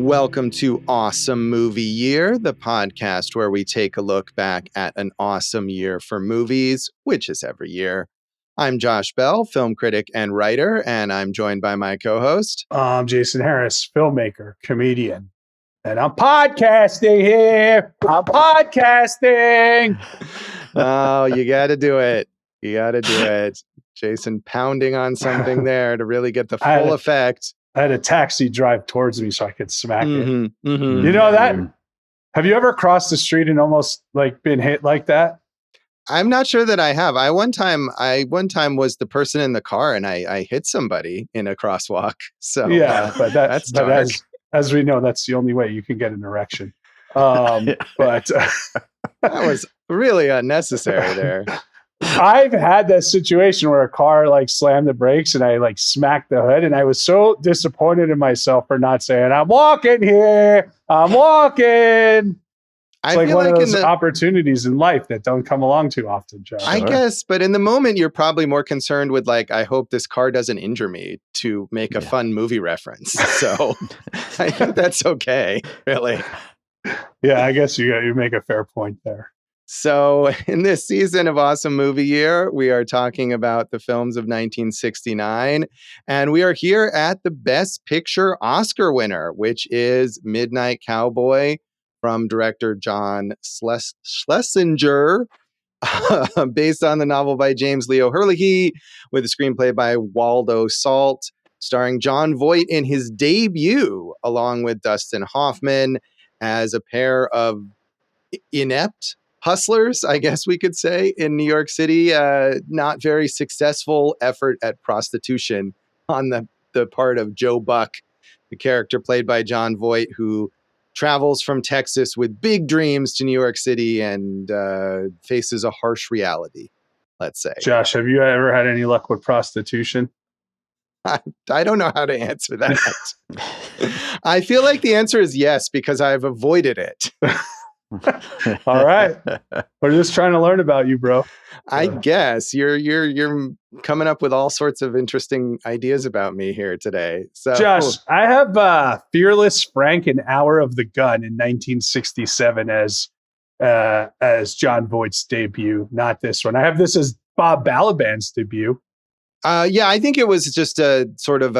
Welcome to Awesome Movie Year, the podcast where we take a look back at an awesome year for movies, which is every year. I'm Josh Bell, film critic and writer, and I'm joined by my co-host. I'm Jason Harris, filmmaker, comedian, and I'm podcasting here. I'm podcasting. Oh, you got to do it. You got to do it. Jason pounding on something there to really get the full effect. I had a taxi drive towards me so I could smack it. Mm-hmm. You know that? Have you ever crossed the street and almost like been hit like that? I'm not sure that I have. I one time was the person in the car and I hit somebody in a crosswalk. So yeah, but that's dark. As we know, that's the only way you can get an erection. But that was really unnecessary there. I've had that situation where a car like slammed the brakes and I like smacked the hood, and I was so disappointed in myself for not saying, "I'm walking here. I'm walking." It's like one of those opportunities in life that don't come along too often, Josh. I guess, but in the moment, you're probably more concerned with like, I hope this car doesn't injure me to make a fun movie reference. So I think that's okay, really. Yeah, I guess you make a fair point there. So in this season of Awesome Movie Year, we are talking about the films of 1969, and we are here at the Best Picture Oscar winner, which is Midnight Cowboy from director John Schlesinger, based on the novel by James Leo Herlihy, with a screenplay by Waldo Salt, starring Jon Voight in his debut, along with Dustin Hoffman, as a pair of inept hustlers, I guess we could say, in New York City. Not very successful effort at prostitution on the part of Joe Buck, the character played by Jon Voight, who travels from Texas with big dreams to New York City and faces a harsh reality, let's say. Josh, have you ever had any luck with prostitution? I don't know how to answer that. I feel like the answer is yes, because I've avoided it. All right, we're just trying to learn about you, bro. I guess you're coming up with all sorts of interesting ideas about me here today. So, Josh, I have Fearless Frank and Hour of the Gun in 1967 as Jon Voight's debut. Not this one. I have this as Bob Balaban's debut. Yeah, I think it was just a sort of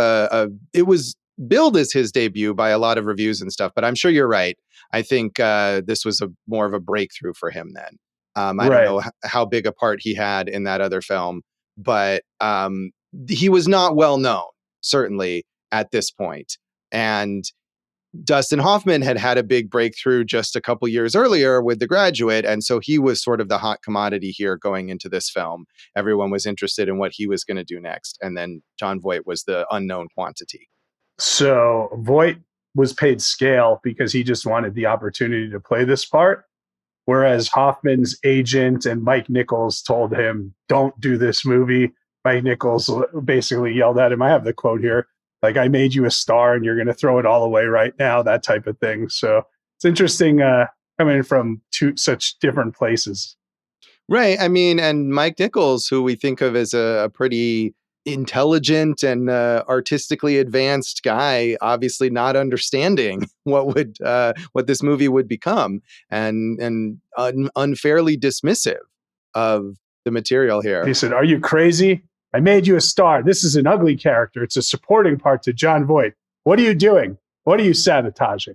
it was billed as his debut by a lot of reviews and stuff, but I'm sure you're right. I think this was more of a breakthrough for him then. I don't know how big a part he had in that other film, but he was not well known, certainly, at this point. And Dustin Hoffman had a big breakthrough just a couple years earlier with The Graduate, and so he was sort of the hot commodity here going into this film. Everyone was interested in what he was going to do next, and then Jon Voight was the unknown quantity. So Voight was paid scale because he just wanted the opportunity to play this part, whereas Hoffman's agent and Mike Nichols told him, "Don't do this movie." Mike Nichols basically yelled at him. I have the quote here, like, "I made you a star and you're going to throw it all away right now," that type of thing. So it's interesting coming from two such different places. Right. I mean, and Mike Nichols, who we think of as a pretty intelligent and artistically advanced guy, obviously not understanding what this movie would become, and unfairly dismissive of the material here. He said, "Are you crazy? I made you a star. This is an ugly character. It's a supporting part to Jon Voight. What are you doing? What are you sabotaging?"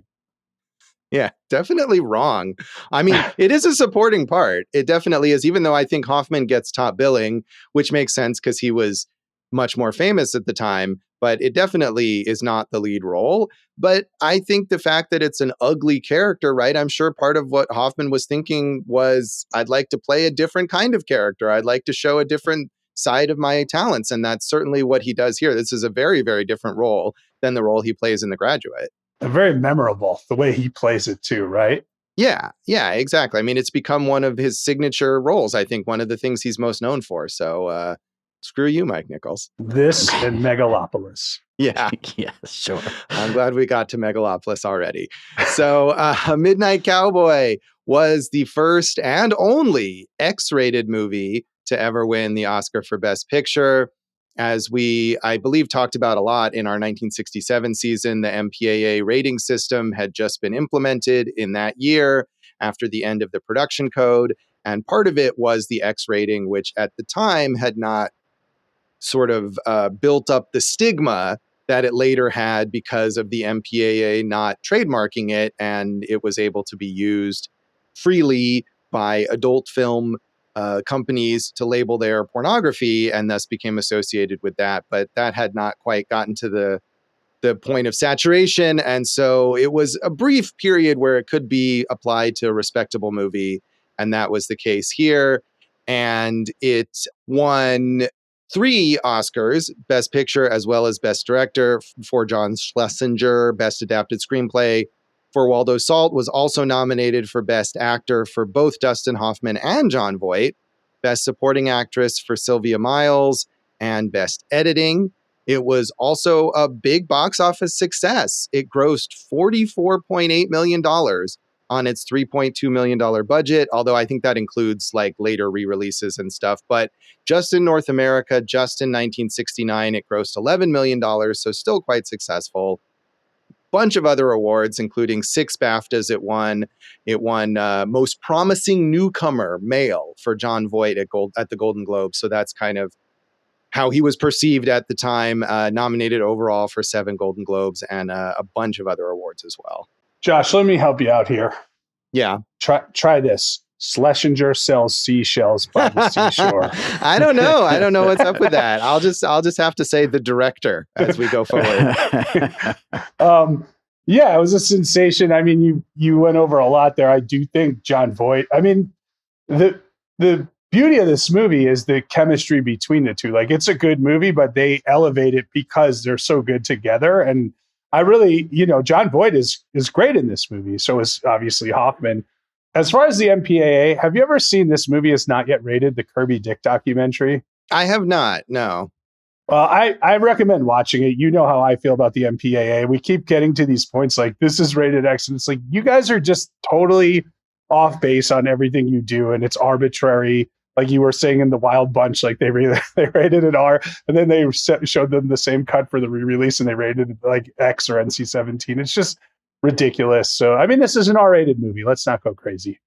Yeah, definitely wrong. I mean, it is a supporting part. It definitely is, even though I think Hoffman gets top billing, which makes sense because he was much more famous at the time, but it definitely is not the lead role. But I think the fact that it's an ugly character, right? I'm sure part of what Hoffman was thinking was, I'd like to play a different kind of character. I'd like to show a different side of my talents. And that's certainly what he does here. This is a very, very different role than the role he plays in The Graduate. Very memorable, the way he plays it too, right? Yeah, exactly. I mean, it's become one of his signature roles. I think one of the things he's most known for. So, screw you, Mike Nichols. This and Megalopolis. Yeah. Yeah, sure. I'm glad we got to Megalopolis already. So Midnight Cowboy was the first and only X-rated movie to ever win the Oscar for Best Picture. as we, I believe, talked about a lot in our 1967 season, the MPAA rating system had just been implemented in that year after the end of the production code. And part of it was the X rating, which at the time had not sort of built up the stigma that it later had because of the MPAA not trademarking it, and it was able to be used freely by adult film companies to label their pornography, and thus became associated with that. But that had not quite gotten to the point of saturation, and so it was a brief period where it could be applied to a respectable movie, and that was the case here. And it won 3 Oscars, Best Picture as well as Best Director for John Schlesinger, Best Adapted Screenplay for Waldo Salt, was also nominated for Best Actor for both Dustin Hoffman and Jon Voight, Best Supporting Actress for Sylvia Miles, and Best Editing. It was also a big box office success. It grossed $44.8 million on its $3.2 million budget, although I think that includes like later re-releases and stuff. But just in North America, just in 1969, it grossed $11 million, so still quite successful. Bunch of other awards, including 6 BAFTAs it won. It won Most Promising Newcomer Male for Jon Voight at the Golden Globes, so that's kind of how he was perceived at the time, nominated overall for 7 Golden Globes and a bunch of other awards as well. Josh, let me help you out here. Yeah. Try this. Schlesinger sells seashells by the seashore. I don't know what's up with that. I'll just have to say the director as we go forward. Yeah, it was a sensation. I mean, you went over a lot there. I do think Jon Voight. I mean, the beauty of this movie is the chemistry between the two. Like, it's a good movie, but they elevate it because they're so good together. And I really, Jon Voight is great in this movie. So is obviously Hoffman. As far as the MPAA, have you ever seen This Movie Is Not Yet Rated, the Kirby Dick documentary? I have not, no. Well, I recommend watching it. You know how I feel about the MPAA. We keep getting to these points like, this is rated X, and it's like, you guys are just totally off base on everything you do, and it's arbitrary. Like you were saying in The Wild Bunch, like they rated it R, and then they showed them the same cut for the re-release, and they rated it like X or NC-17. It's just ridiculous. So, I mean, this is an R-rated movie. Let's not go crazy.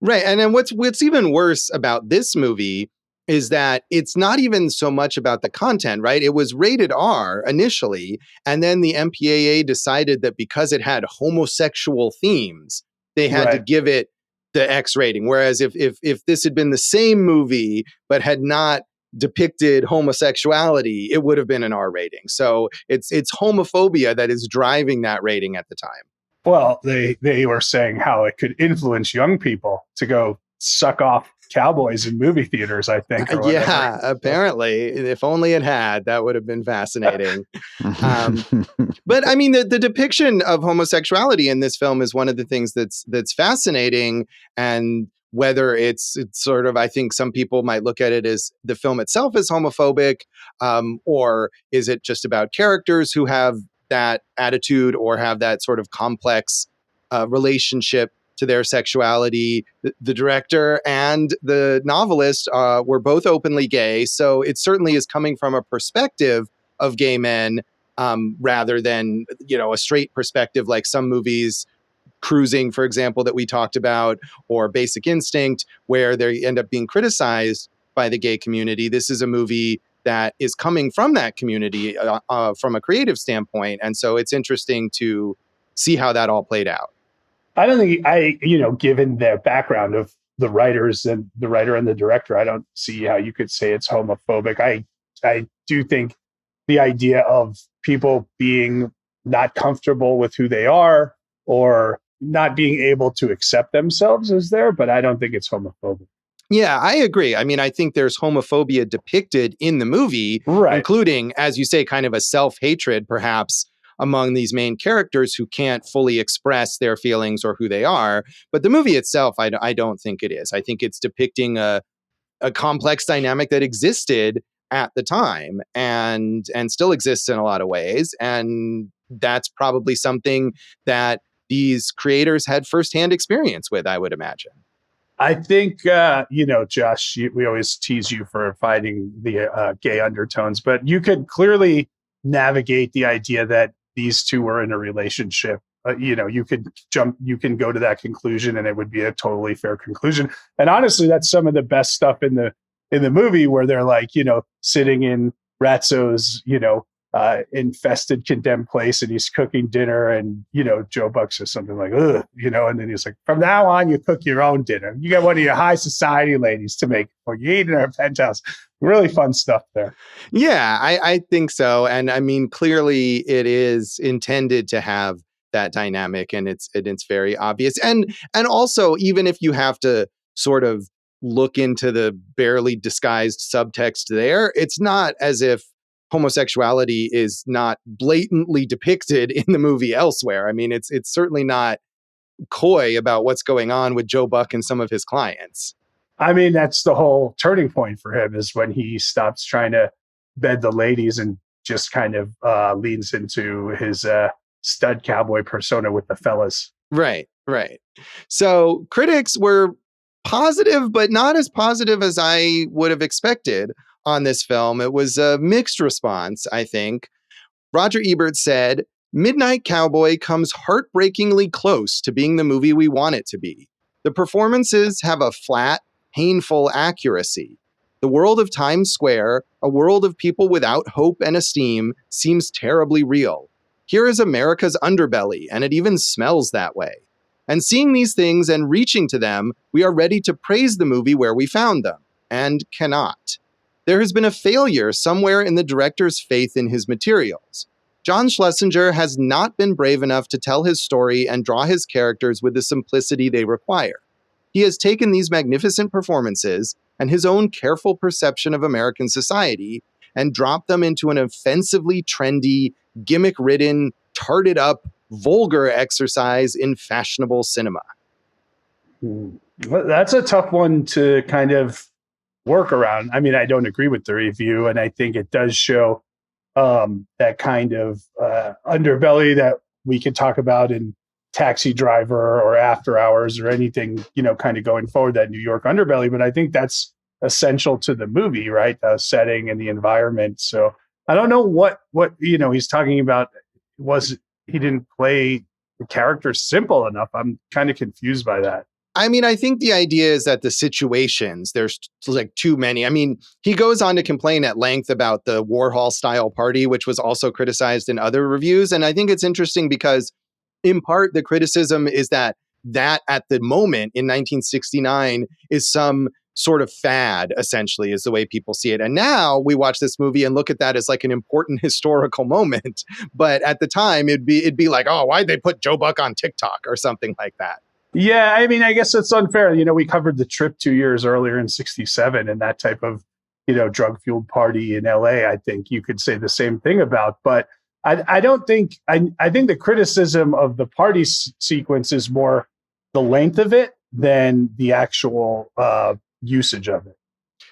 Right. And then what's even worse about this movie is that it's not even so much about the content, right? It was rated R initially, and then the MPAA decided that because it had homosexual themes, they had to give it the X rating. Whereas if this had been the same movie but had not depicted homosexuality, it would have been an R rating. So it's homophobia that is driving that rating at the time. Well, they were saying how it could influence young people to go suck off cowboys in movie theaters, I think. Yeah, apparently. If only it had, that would have been fascinating. But I mean, the depiction of homosexuality in this film is one of the things that's fascinating. And whether it's sort of, I think some people might look at it as the film itself is homophobic, or is it just about characters who have that attitude or have that sort of complex relationship to their sexuality. The director and the novelist were both openly gay, so it certainly is coming from a perspective of gay men rather than a straight perspective like some movies, Cruising, for example, that we talked about, or Basic Instinct, where they end up being criticized by the gay community. This is a movie that is coming from that community from a creative standpoint. And so it's interesting to see how that all played out. I don't think given their background of the writers and the writer and the director, I don't see how you could say it's homophobic. I do think the idea of people being not comfortable with who they are or not being able to accept themselves is there, but I don't think it's homophobic. Yeah, I agree. I mean, I think there's homophobia depicted in the movie, including, as you say, kind of a self-hatred, perhaps, among these main characters who can't fully express their feelings or who they are. But the movie itself, I don't think it is. I think it's depicting a complex dynamic that existed at the time and still exists in a lot of ways. And that's probably something that these creators had firsthand experience with, I would imagine. I think, Josh, we always tease you for finding the gay undertones, but you could clearly navigate the idea that these two were in a relationship. You can go to that conclusion, and it would be a totally fair conclusion. And honestly, that's some of the best stuff in the movie, where they're like, sitting in Ratso's, infested, condemned place, and he's cooking dinner, and Joe Buck says something like, ugh, and then he's like, from now on you cook your own dinner, you get one of your high society ladies to make, or you eat in our penthouse. Really fun stuff there. Yeah, I think so. And I mean, clearly it is intended to have that dynamic, and it's very obvious. And also, even if you have to sort of look into the barely disguised subtext there, it's not as if homosexuality is not blatantly depicted in the movie elsewhere. I mean, it's certainly not coy about what's going on with Joe Buck and some of his clients. I mean, that's the whole turning point for him, is when he stops trying to bed the ladies and just kind of leans into his stud cowboy persona with the fellas. Right, right. So critics were positive, but not as positive as I would have expected on this film. It was a mixed response, I think. Roger Ebert said, Midnight Cowboy comes heartbreakingly close to being the movie we want it to be. The performances have a flat, painful accuracy. The world of Times Square, a world of people without hope and esteem, seems terribly real. Here is America's underbelly, and it even smells that way. And seeing these things and reaching to them, we are ready to praise the movie where we found them, and cannot. There has been a failure somewhere in the director's faith in his materials. John Schlesinger has not been brave enough to tell his story and draw his characters with the simplicity they require. He has taken these magnificent performances and his own careful perception of American society and dropped them into an offensively trendy, gimmick-ridden, tarted up, vulgar exercise in fashionable cinema. Well, that's a tough one to kind of work around. I mean, I don't agree with the review, and I think it does show that kind of underbelly that we could talk about in Taxi Driver or After Hours or anything, kind of going forward, that New York underbelly. But I think that's essential to the movie, right? The setting and the environment. So I don't know what he's talking about. He didn't play the character simple enough? I'm kind of confused by that. I mean, I think the idea is that the situations, there's like too many. I mean, he goes on to complain at length about the Warhol style party, which was also criticized in other reviews. And I think it's interesting because in part, the criticism is that at the moment in 1969 is some sort of fad, essentially, is the way people see it. And now we watch this movie and look at that as like an important historical moment. But at the time, it'd be like, oh, why'd they put Joe Buck on TikTok or something like that? Yeah, I mean, I guess it's unfair. We covered The Trip 2 years earlier in '67, and that type of, drug-fueled party in LA, I think you could say the same thing about. But I don't think, I think the criticism of the party sequence is more the length of it than the actual usage of it.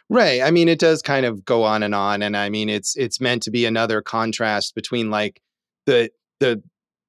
Right. I mean, it does kind of go on. And I mean, it's meant to be another contrast between like the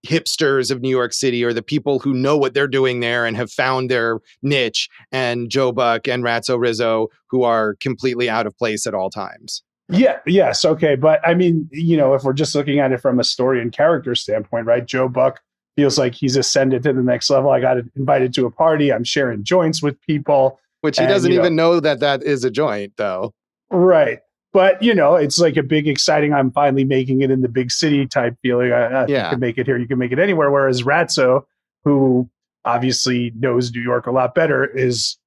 hipsters of New York City, or the people who know what they're doing there and have found their niche, and Joe Buck and Ratso Rizzo, who are completely out of place at all times. Yeah. Yes. Okay. But I mean, if we're just looking at it from a story and character standpoint, right? Joe Buck feels like he's ascended to the next level. I got invited to a party. I'm sharing joints with people. Which he doesn't even know that is a joint, though. Right. But, it's like a big, exciting, I'm finally making it in the big city type feeling. You can make it here, you can make it anywhere. Whereas Ratso, who obviously knows New York a lot better, is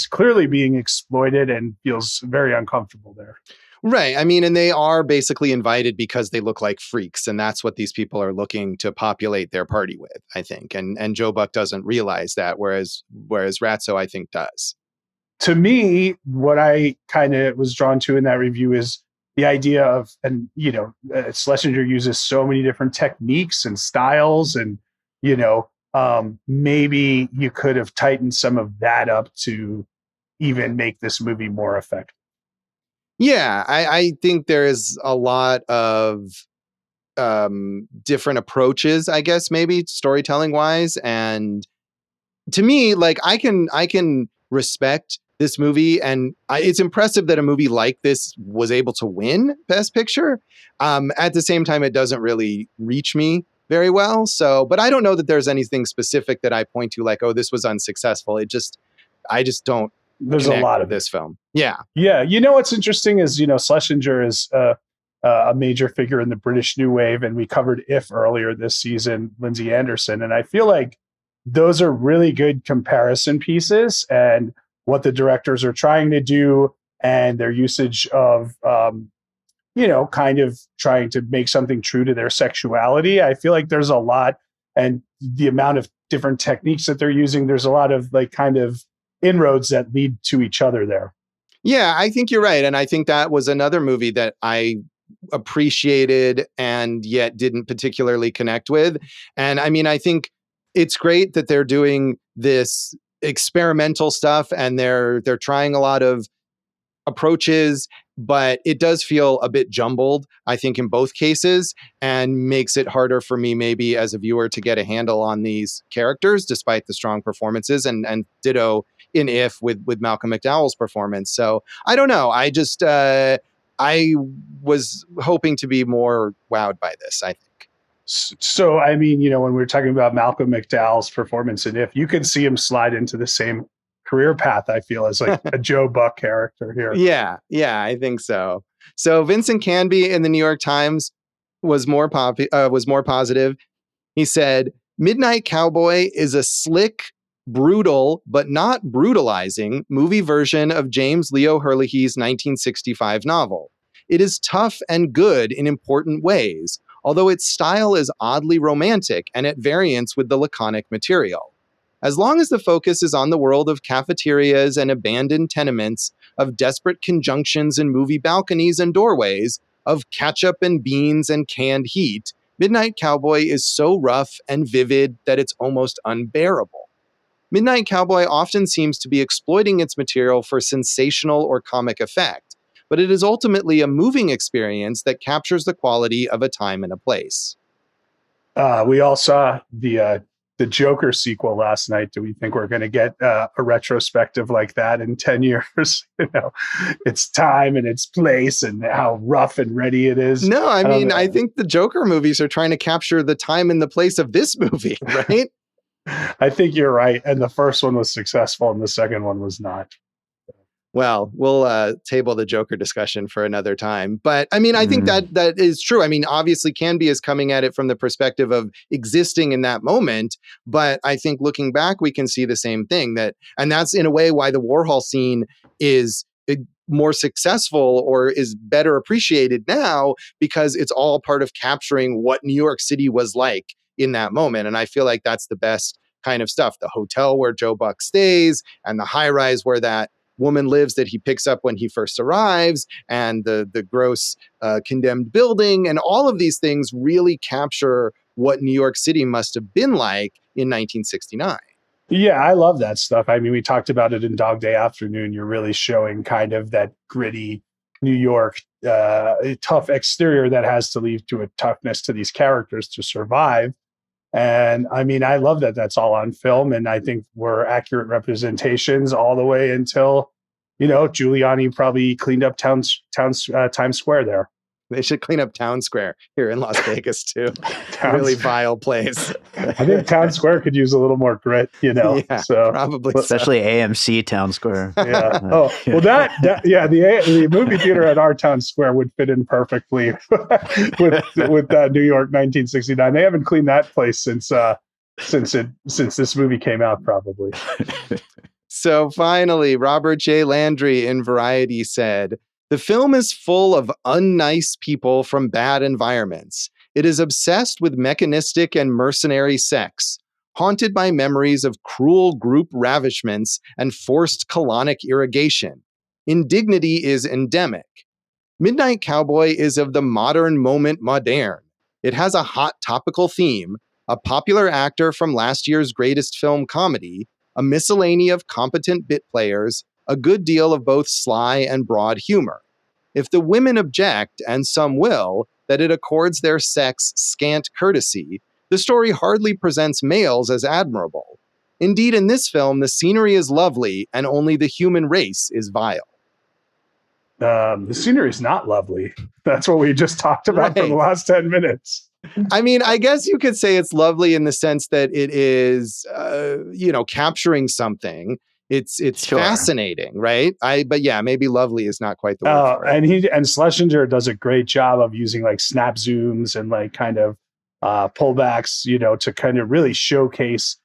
clearly being exploited and feels very uncomfortable there. Right. I mean, and they are basically invited because they look like freaks. And that's what these people are looking to populate their party with, I think. And Joe Buck doesn't realize that, whereas Ratso, I think, does. To me, what I kind of was drawn to in that review is the idea of, and Schlesinger uses so many different techniques and styles, and maybe you could have tightened some of that up to even make this movie more effective. Yeah, I think there is a lot of different approaches, I guess, maybe storytelling wise, and to me, like I can respect this movie. And it's impressive that a movie like this was able to win Best Picture. At the same time, it doesn't really reach me very well. So, but I don't know that there's anything specific that I point to like, oh, this was unsuccessful. I just don't There's a connect lot with of this film. Yeah. Yeah, what's interesting is Schlesinger is a major figure in the British New Wave, and we covered If earlier this season, Lindsay Anderson, and I feel like those are really good comparison pieces, and what the directors are trying to do, and their usage of kind of trying to make something true to their sexuality. I feel like there's a lot, and the amount of different techniques that they're using, there's a lot of like kind of inroads that lead to each other there. Yeah, I think you're right. And I think that was another movie that I appreciated and yet didn't particularly connect with. And I mean, I think it's great that they're doing this experimental stuff and they're trying a lot of approaches, but it does feel a bit jumbled, I think, in both cases, and makes it harder for me maybe as a viewer to get a handle on these characters despite the strong performances, and ditto in If with Malcolm McDowell's performance. So I don't know. I just I was hoping to be more wowed by this, I think. So, I mean, when we're talking about Malcolm McDowell's performance in If, you can see him slide into the same career path, I feel, as like a Joe Buck character here. Yeah, I think so. So Vincent Canby in the New York Times was more positive. He said, Midnight Cowboy is a slick, brutal, but not brutalizing movie version of James Leo Herlihy's 1965 novel. It is tough and good in important ways, although its style is oddly romantic and at variance with the laconic material. As long as the focus is on the world of cafeterias and abandoned tenements, of desperate conjunctions in movie balconies and doorways, of ketchup and beans and canned heat, Midnight Cowboy is so rough and vivid that it's almost unbearable. Midnight Cowboy often seems to be exploiting its material for sensational or comic effect, but it is ultimately a moving experience that captures the quality of a time and a place. We all saw the Joker sequel last night. Do we think we're going to get a retrospective like that in 10 years? Its time and its place and how rough and ready it is. No, I mean, I think the Joker movies are trying to capture the time and the place of this movie, right? I think you're right. And the first one was successful and the second one was not. Well, we'll table the Joker discussion for another time. But I mean, I think that is true. I mean, obviously Canby is coming at it from the perspective of existing in that moment. But I think looking back, we can see the same thing, and that's in a way why the Warhol scene is more successful or is better appreciated now, because it's all part of capturing what New York City was like in that moment. And I feel like that's the best kind of stuff. The hotel where Joe Buck stays and the high rise where that woman lives that he picks up when he first arrives, and the gross condemned building, and all of these things really capture what New York City must have been like in 1969. Yeah, I love that stuff. I mean, we talked about it in Dog Day Afternoon. You're really showing kind of that gritty New York, tough exterior that has to lead to a toughness to these characters to survive. And I mean, I love that that's all on film, and I think we're accurate representations all the way until, Giuliani probably cleaned up Times Square there. They should clean up Town Square here in Las Vegas too. Really vile place. I think Town Square could use a little more grit, Yeah, so probably, especially AMC Town Square. Yeah. Oh, well, the movie theater at our Town Square would fit in perfectly with New York 1969. They haven't cleaned that place since this movie came out, probably. So finally, Robert J. Landry in Variety said, the film is full of unnice people from bad environments. It is obsessed with mechanistic and mercenary sex, haunted by memories of cruel group ravishments and forced colonic irrigation. Indignity is endemic. Midnight Cowboy is of the modern moment moderne. It has a hot topical theme, a popular actor from last year's greatest film comedy, a miscellany of competent bit players, a good deal of both sly and broad humor. If the women object, and some will, that it accords their sex scant courtesy, the story hardly presents males as admirable. Indeed, in this film, the scenery is lovely and only the human race is vile. The scenery is not lovely. That's what we just talked about for the last 10 minutes. I mean, I guess you could say it's lovely in the sense that it is, capturing something. It's Sure. fascinating, right? But yeah, maybe lovely is not quite the word for it. And Schlesinger does a great job of using like snap zooms and like kind of pullbacks, to kind of really showcase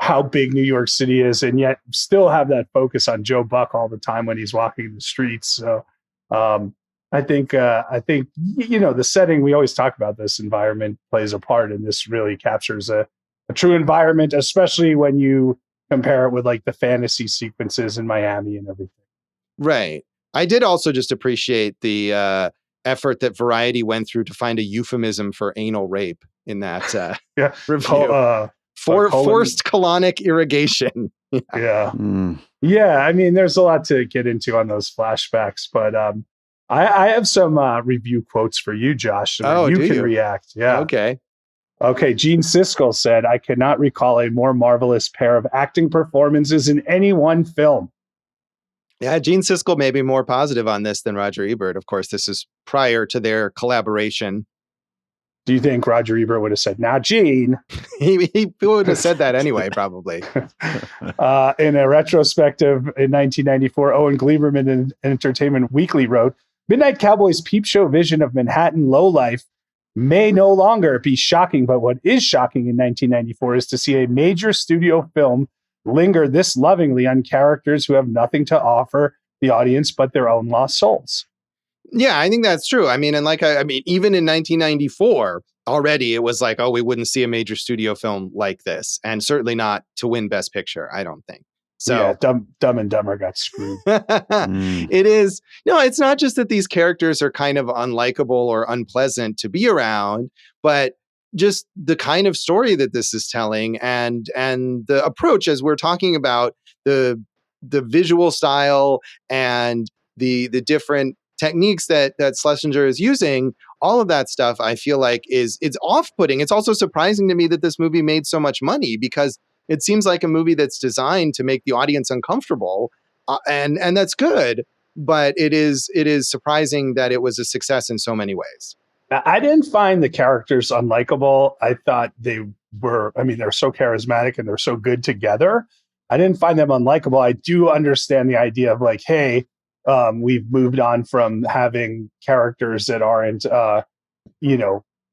how big New York City is, and yet still have that focus on Joe Buck all the time when he's walking the streets. So I think the setting, we always talk about this, environment plays a part, and this really captures a true environment, especially when you compare it with like the fantasy sequences in Miami and everything. Right. I did also just appreciate the effort that Variety went through to find a euphemism for anal rape in that review. Forced colonic irrigation. Yeah. Yeah. I mean, there's a lot to get into on those flashbacks, but I have some review quotes for you, Josh. So you can react. Yeah. Okay. Gene Siskel said, "I cannot recall a more marvelous pair of acting performances in any one film." Yeah, Gene Siskel may be more positive on this than Roger Ebert. Of course, this is prior to their collaboration. Do you think Roger Ebert would have said, "Now, Gene"? He would have said that anyway, probably. In a retrospective in 1994, Owen Gleiberman in Entertainment Weekly wrote, "Midnight Cowboy's peep show vision of Manhattan lowlife may no longer be shocking, but what is shocking in 1994 is to see a major studio film linger this lovingly on characters who have nothing to offer the audience but their own lost souls." Yeah, I think that's true. I mean, and even in 1994, already it was like, oh, we wouldn't see a major studio film like this, and certainly not to win Best Picture, I don't think. So yeah, Dumb and Dumber got screwed. It is. No, it's not just that these characters are kind of unlikable or unpleasant to be around, but just the kind of story that this is telling and the approach, as we're talking about the visual style and the different techniques that Schlesinger is using, all of that stuff, I feel like it's off-putting. It's also surprising to me that this movie made so much money, because it seems like a movie that's designed to make the audience uncomfortable, and that's good. But it is surprising that it was a success in so many ways. I didn't find the characters unlikable. I thought they were, they're so charismatic and they're so good together. I didn't find them unlikable. I do understand the idea of like, hey, we've moved on from having characters that aren't,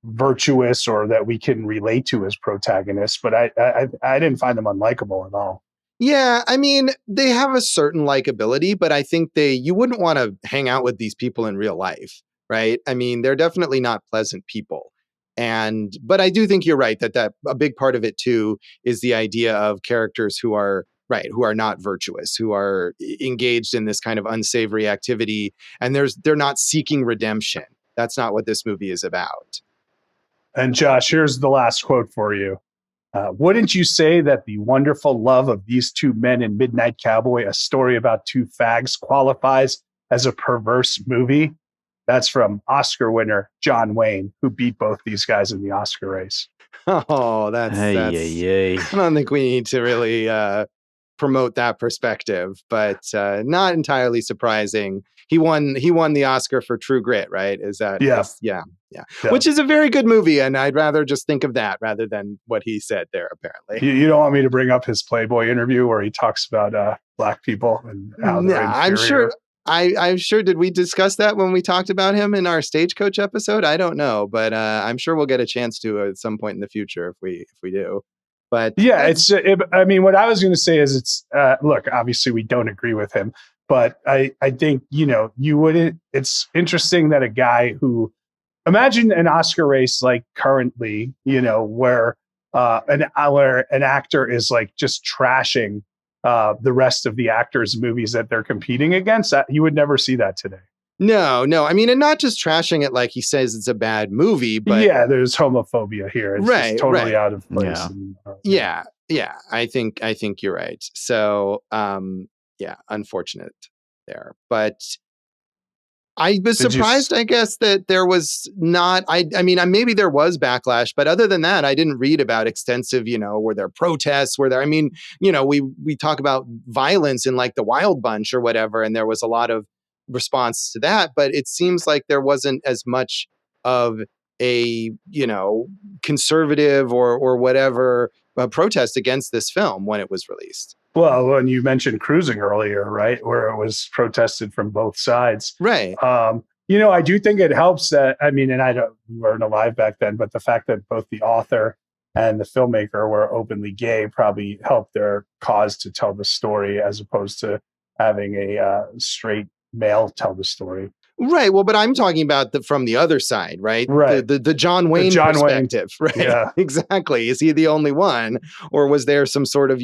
virtuous or that we can relate to as protagonists, but I didn't find them unlikable at all. Yeah, I mean, they have a certain likability, but I think you wouldn't want to hang out with these people in real life, right? I mean, they're definitely not pleasant people. But I do think you're right that a big part of it too is the idea of characters who are not virtuous, who are engaged in this kind of unsavory activity, and they're not seeking redemption. That's not what this movie is about. And Josh, here's the last quote for you. "Wouldn't you say that the wonderful love of these two men in Midnight Cowboy, a story about two fags, qualifies as a perverse movie?" That's from Oscar winner John Wayne, who beat both these guys in the Oscar race. Oh, that's I don't think we need to really promote that perspective, but not entirely surprising. He won the Oscar for True Grit, right? Is that? Yeah. Which is a very good movie, and I'd rather just think of that rather than what he said there, apparently. You don't want me to bring up his Playboy interview where he talks about black people and how they're inferior? I'm sure. Did we discuss that when we talked about him in our Stagecoach episode? I don't know, but I'm sure we'll get a chance to at some point in the future if we do. But yeah, what I was going to say is it's look, obviously we don't agree with him, but I think, you wouldn't. It's interesting that a guy who, imagine an Oscar race like currently, where an actor is like just trashing the rest of the actors' movies that they're competing against. You would never see that today. No. I mean, and not just trashing it like he says it's a bad movie, but yeah, there's homophobia here. It's just totally out of place. Yeah. I think you're right. So, unfortunate there, but I was surprised, I guess, that there was not, I mean, maybe there was backlash, but other than that, I didn't read about extensive, were there protests, I mean, we talk about violence in like the Wild Bunch or whatever, and there was a lot of response to that, but it seems like there wasn't as much of a, conservative or whatever protest against this film when it was released. Well, when you mentioned cruising earlier, right, where it was protested from both sides. Right. I do think it helps that, I mean, and we weren't alive back then, but the fact that both the author and the filmmaker were openly gay probably helped their cause to tell the story as opposed to having a straight male tell the story. Right. Well, but I'm talking about from the other side, right? Right. The John Wayne perspective, right? Yeah. Exactly. Is he the only one? Or was there some sort of,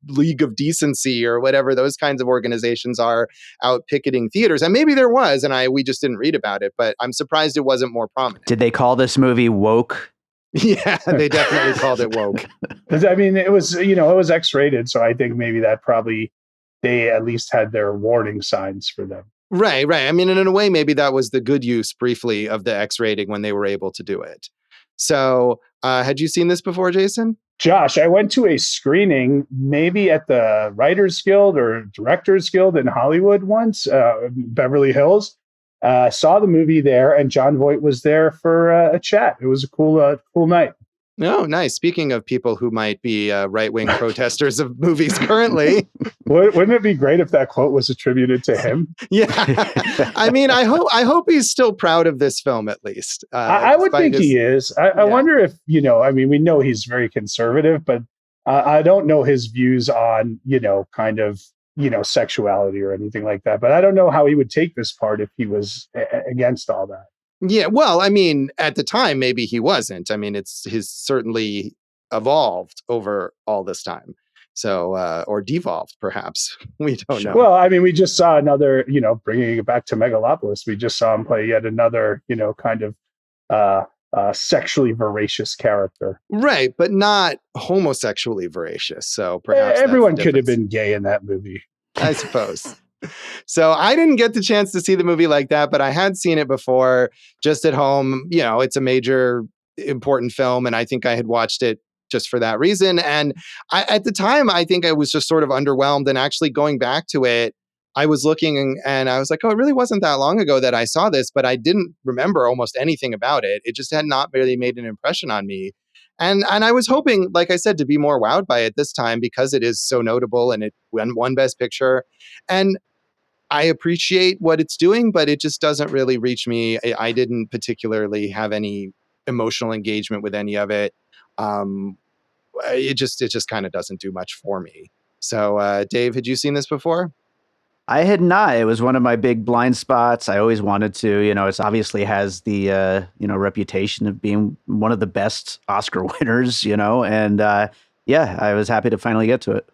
League of Decency or whatever those kinds of organizations are out picketing theaters? And maybe there was, and we just didn't read about it, but I'm surprised it wasn't more prominent. Did they call this movie woke? Yeah, they definitely called it woke. I mean, it was, it was X-rated. So I think maybe that probably they at least had their warning signs for them. Right. I mean, in a way, maybe that was the good use briefly of the X rating when they were able to do it. So had you seen this before, Jason? Josh, I went to a screening maybe at the Writers Guild or Directors Guild in Hollywood once, Beverly Hills. Saw the movie there, and Jon Voight was there for a chat. It was a cool night. Oh, nice. Speaking of people who might be right-wing protesters of movies currently. Wouldn't it be great if that quote was attributed to him? Yeah. I mean, I hope he's still proud of this film, at least. I would think he is. I wonder if, I mean, we know he's very conservative, but I don't know his views on, kind of, sexuality or anything like that. But I don't know how he would take this part if he was against all that. Yeah, well, I mean, at the time, maybe he wasn't. I mean, he's certainly evolved over all this time. So, or devolved, perhaps. We don't know. Well, I mean, we just saw another, bringing it back to Megalopolis, we just saw him play yet another, kind of sexually voracious character. Right, but not homosexually voracious. So perhaps everyone could have been gay in that movie, I suppose. So I didn't get the chance to see the movie like that, but I had seen it before just at home. It's a major important film, and I think I had watched it just for that reason. And at the time, I think I was just sort of underwhelmed. And actually going back to it, I was looking and I was like, oh, it really wasn't that long ago that I saw this, but I didn't remember almost anything about it. It just had not really made an impression on me. And I was hoping, like I said, to be more wowed by it this time because it is so notable and it won Best Picture. And I appreciate what it's doing, but it just doesn't really reach me. I didn't particularly have any emotional engagement with any of it. It just kind of doesn't do much for me. So, Dave, had you seen this before? I had not. It was one of my big blind spots. I always wanted to. It obviously has the reputation of being one of the best Oscar winners. And I was happy to finally get to it.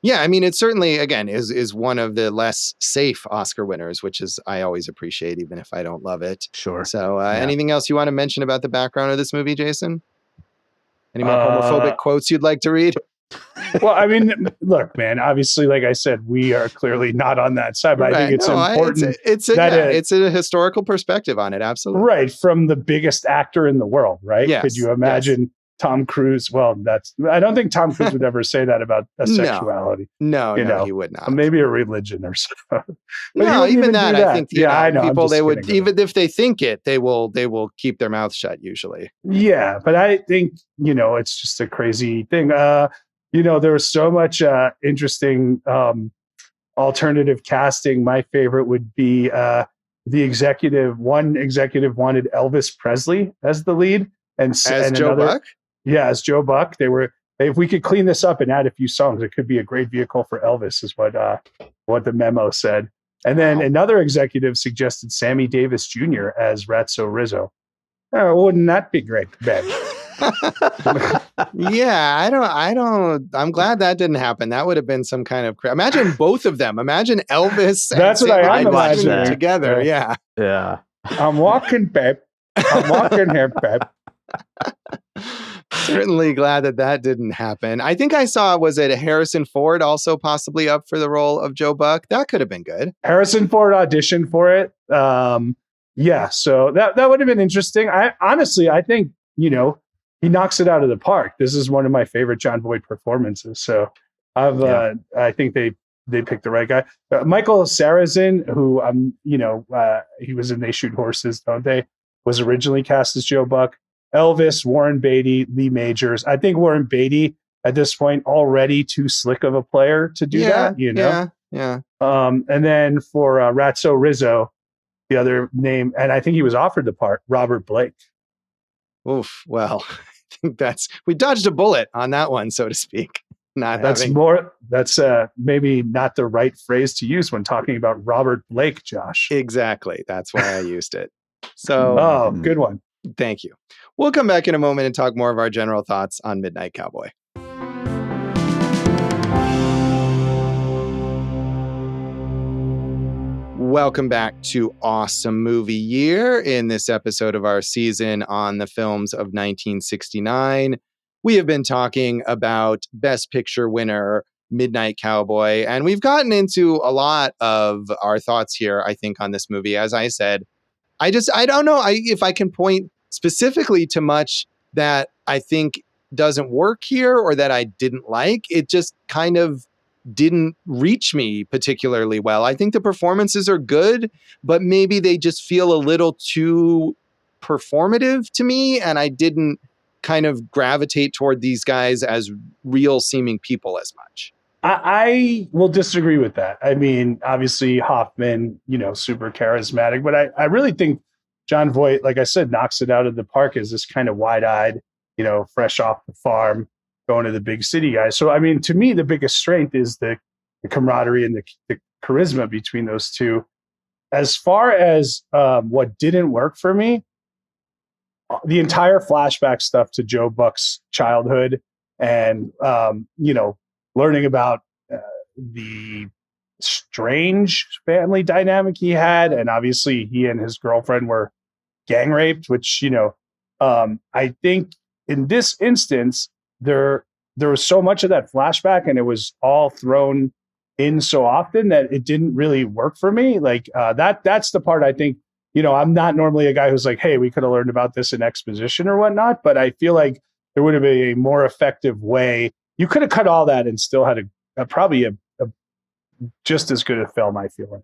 Yeah, I mean, it certainly, again, is one of the less safe Oscar winners, which is I always appreciate, even if I don't love it. Sure. So anything else you want to mention about the background of this movie, Jason? Any more homophobic quotes you'd like to read? Well, I mean, look, man, obviously, like I said, we are clearly not on that side, but I think it's important. It's a historical perspective on it. Absolutely. Right. From the biggest actor in the world, right? Yes, could you imagine Tom Cruise? Well, I don't think Tom Cruise would ever say that about a sexuality. No, he would not. Maybe a religion or something. No, even that, I think, I know, people, they would, even if they think it, they will keep their mouth shut usually. Yeah. But I think, it's just a crazy thing. There was so much interesting alternative casting. My favorite would be one executive wanted Elvis Presley as the lead. And Joe Buck? Yeah, as Joe Buck. If we could clean this up and add a few songs, it could be a great vehicle for Elvis, is what the memo said. And then another executive suggested Sammy Davis Jr. as Ratso Rizzo. Oh, wouldn't that be great, Ben? Yeah, I'm glad that didn't happen. That would have been some kind of imagine both of them. Imagine Elvis That's and what I'm imagining together. Yeah. I'm walking, babe. I'm walking here, babe. Certainly glad that didn't happen. I think I saw, was it Harrison Ford also possibly up for the role of Joe Buck? That could have been good. Harrison Ford auditioned for it. Yeah, so that would have been interesting. I think, he knocks it out of the park. This is one of my favorite Jon Voight performances. So I think they picked the right guy. Michael Sarrazin, who he was in They Shoot Horses, Don't They? Was originally cast as Joe Buck. Elvis, Warren Beatty, Lee Majors. I think Warren Beatty at this point already too slick of a player to do that. Yeah. And then for Ratso Rizzo, the other name, and I think he was offered the part, Robert Blake. Oof. Well, I think we dodged a bullet on that one, so to speak. That's maybe not the right phrase to use when talking about Robert Blake, Josh. Exactly. That's why I used it. So, good one. Thank you. We'll come back in a moment and talk more of our general thoughts on Midnight Cowboy. Welcome back to Awesome Movie Year. In this episode of our season on the films of 1969, we have been talking about Best Picture winner Midnight Cowboy, and we've gotten into a lot of our thoughts here, I think, on this movie. As I said, I don't know if I can point specifically to much that I think doesn't work here or that I didn't like. It just kind of didn't reach me particularly well. I think the performances are good, but maybe they just feel a little too performative to me, and I didn't kind of gravitate toward these guys as real seeming people as much. I will disagree with that. I mean, obviously Hoffman, super charismatic, but I really think Jon Voight, like I said, knocks it out of the park as this kind of wide-eyed, fresh off the farm, going to the big city guy. So, I mean, to me, the biggest strength is the camaraderie and the charisma between those two. As far as what didn't work for me, the entire flashback stuff to Joe Buck's childhood and, learning about the strange family dynamic he had. And obviously he and his girlfriend were gang raped, which, I think in this instance, there was so much of that flashback and it was all thrown in so often that it didn't really work for me. Like that's the part I think, I'm not normally a guy who's like, hey, we could have learned about this in exposition or whatnot, but I feel like there would have been a more effective way. You could have cut all that and still had probably a just as good a film, I feel like.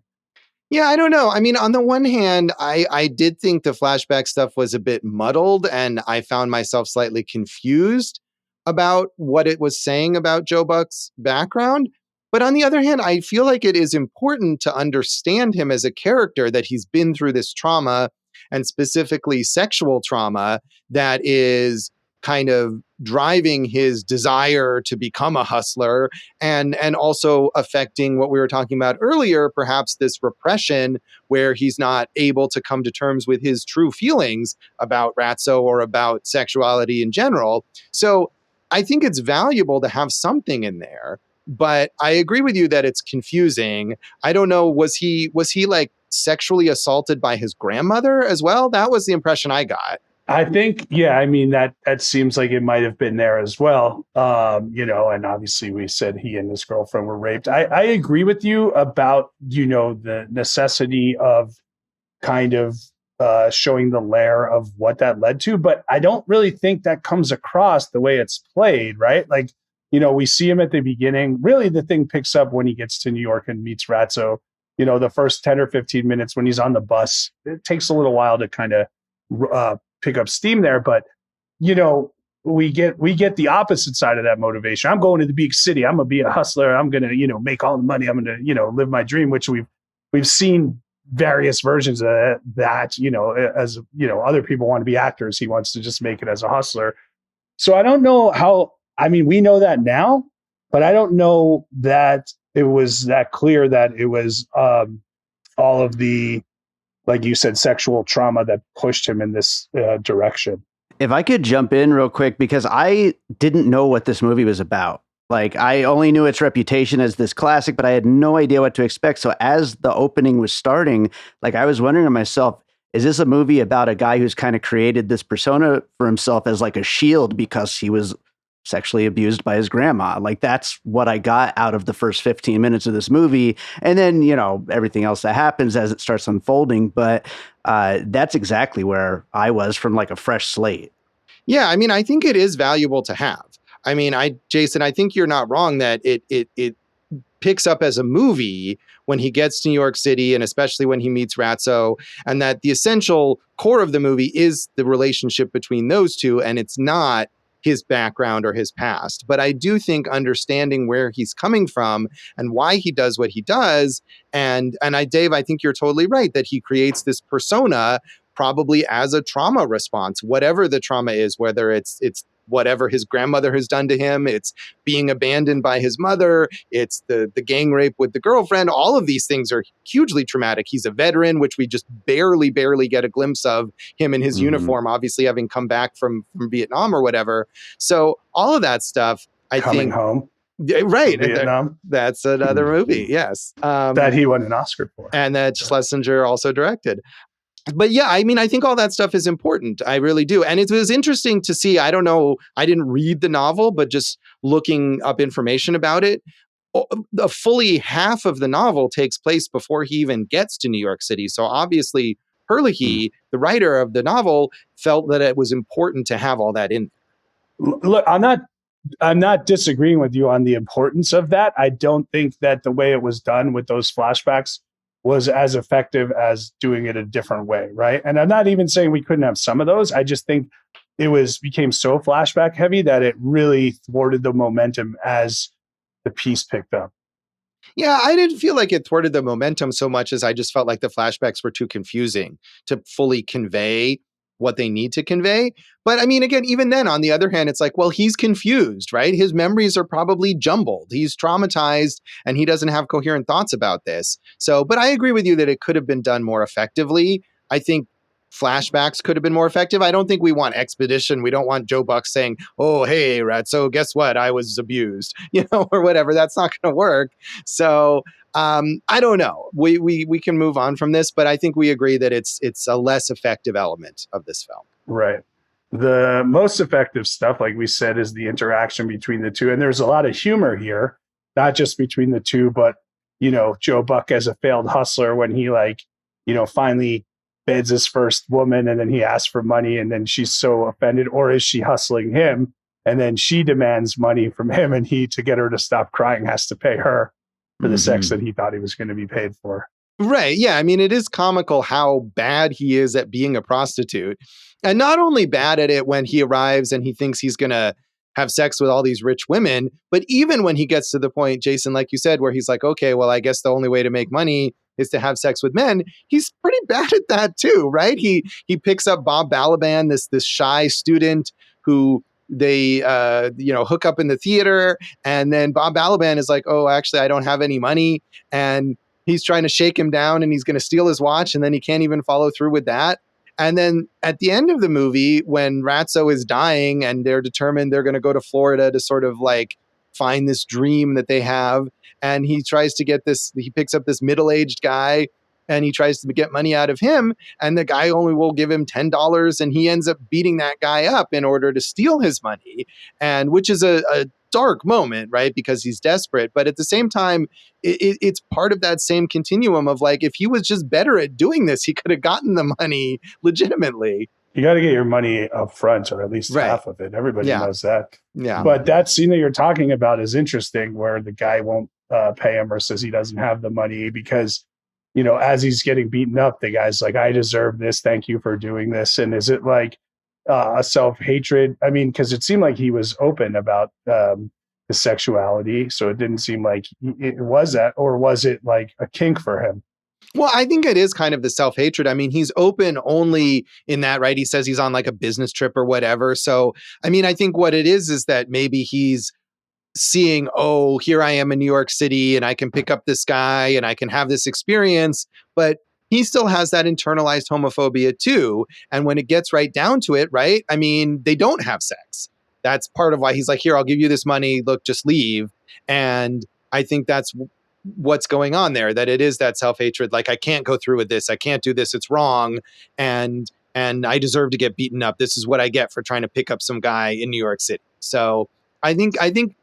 Yeah, I don't know. I mean, on the one hand, I did think the flashback stuff was a bit muddled, and I found myself slightly confused about what it was saying about Joe Buck's background. But on the other hand, I feel like it is important to understand him as a character, that he's been through this trauma, and specifically sexual trauma, that is kind of driving his desire to become a hustler, and also affecting what we were talking about earlier, perhaps this repression where he's not able to come to terms with his true feelings about Ratso or about sexuality in general. So I think it's valuable to have something in there, but I agree with you that it's confusing. I don't know, was he like sexually assaulted by his grandmother as well? That was the impression I got. I think, I mean, that seems like it might have been there as well. And obviously we said he and his girlfriend were raped. I agree with you about, the necessity of kind of showing the layer of what that led to, but I don't really think that comes across the way it's played, right? Like, we see him at the beginning. Really, the thing picks up when he gets to New York and meets Ratso. The first 10 or 15 minutes when he's on the bus, it takes a little while to kind of pick up steam there, but we get the opposite side of that motivation. I'm going to the big city. I'm gonna be a hustler. I'm gonna make all the money. I'm gonna live my dream, which we've seen various versions of that. As other people want to be actors. He wants to just make it as a hustler. So I don't know how. I mean, we know that now, but I don't know that it was that clear that it was all of the, like you said, sexual trauma that pushed him in this direction. If I could jump in real quick, because I didn't know what this movie was about. Like, I only knew its reputation as this classic, but I had no idea what to expect. So as the opening was starting, like, I was wondering to myself, is this a movie about a guy who's kind of created this persona for himself as like a shield because he was sexually abused by his grandma? Like, that's what I got out of the first 15 minutes of this movie. And then, everything else that happens as it starts unfolding. But that's exactly where I was, from like a fresh slate. Yeah, I mean, I think it is valuable to have. I mean, Jason, I think you're not wrong that it picks up as a movie when he gets to New York City, and especially when he meets Ratso, and that the essential core of the movie is the relationship between those two, and it's not his background or his past. But I do think understanding where he's coming from and why he does what he does, Dave, I think you're totally right that he creates this persona probably as a trauma response, whatever the trauma is, whether it's whatever his grandmother has done to him, it's being abandoned by his mother, it's the gang rape with the girlfriend. All of these things are hugely traumatic. He's a veteran, which we just barely get a glimpse of him in his uniform, obviously having come back from Vietnam or whatever. So all of that stuff, I Coming think, home. Right. Vietnam. That's another movie. Yes. That he won an Oscar for. And that Schlesinger also directed. But yeah, I mean, I think all that stuff is important. I really do. And it was interesting to see, I don't know, I didn't read the novel, but just looking up information about it, fully half of the novel takes place before he even gets to New York City. So obviously, Herlihy, the writer of the novel, felt that it was important to have all that in. Look, I'm not disagreeing with you on the importance of that. I don't think that the way it was done with those flashbacks was as effective as doing it a different way, right? And I'm not even saying we couldn't have some of those. I just think it became so flashback heavy that it really thwarted the momentum as the piece picked up. Yeah, I didn't feel like it thwarted the momentum so much as I just felt like the flashbacks were too confusing to fully convey what they need to convey. But I mean, again, even then, on the other hand, it's like, well, he's confused, right? His memories are probably jumbled. He's traumatized and he doesn't have coherent thoughts about this. So, but I agree with you that it could have been done more effectively. I think flashbacks could have been more effective. I don't think we want exposition. We don't want Joe Buck saying, oh, hey, Ratso, guess what? I was abused, or whatever. That's not going to work. So I don't know. We can move on from this, but I think we agree that it's a less effective element of this film. Right. The most effective stuff, like we said, is the interaction between the two. And there's a lot of humor here, not just between the two, but, Joe Buck as a failed hustler when he finally beds his first woman and then he asks for money and then she's so offended, or is she hustling him? And then she demands money from him and he, to get her to stop crying, has to pay her for the sex that he thought he was going to be paid for. Right. Yeah. I mean, it is comical how bad he is at being a prostitute. And not only bad at it when he arrives and he thinks he's going to have sex with all these rich women, but even when he gets to the point, Jason, like you said, where he's like, okay, well, I guess the only way to make money is to have sex with men. He's pretty bad at that too, right? He picks up Bob Balaban, this shy student who they hook up in the theater, and then Bob Balaban is like, oh, actually, I don't have any money, and he's trying to shake him down, and he's going to steal his watch, and then he can't even follow through with that. And then at the end of the movie, when Ratso is dying and they're determined they're going to go to Florida to sort of like find this dream that they have, and he tries to get this, he picks up this middle-aged guy and he tries to get money out of him, and the guy only will give him $10, and he ends up beating that guy up in order to steal his money, and which is a dark moment, right? Because he's desperate. But at the same time, it's part of that same continuum of like, if he was just better at doing this, he could have gotten the money legitimately. You got to get your money up front, or at least half of it. Everybody knows that. Yeah. But that scene that you're talking about is interesting, where the guy won't pay him or says he doesn't have the money because, as he's getting beaten up, the guy's like, I deserve this. Thank you for doing this. And is it like a self-hatred? I mean, because it seemed like he was open about his sexuality. So it didn't seem like it was that, or was it like a kink for him? Well, I think it is kind of the self-hatred. I mean, he's open only in that, right? He says he's on like a business trip or whatever. So, I mean, I think what it is that maybe he's seeing, oh, here I am in New York City and I can pick up this guy and I can have this experience, but he still has that internalized homophobia too. And when it gets right down to it, right? I mean, they don't have sex. That's part of why he's like, here, I'll give you this money. Look, just leave. And I think that's what's going on there, that it is that self-hatred, like I can't go through with this, I can't do this, it's wrong, and I deserve to get beaten up. This is what I get for trying to pick up some guy in New York City. So I think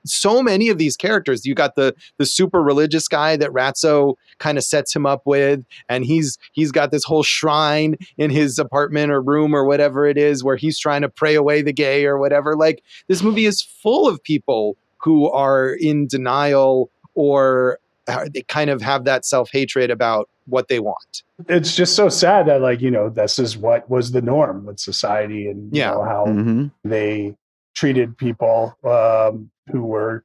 so many of these characters, you got the super religious guy that Ratso kind of sets him up with, and he's got this whole shrine in his apartment or room or whatever it is where he's trying to pray away the gay or whatever. Like, this movie is full of people who are in denial, or they kind of have that self-hatred about what they want. It's just so sad that, like, this is what was the norm with society, and how they treated people who were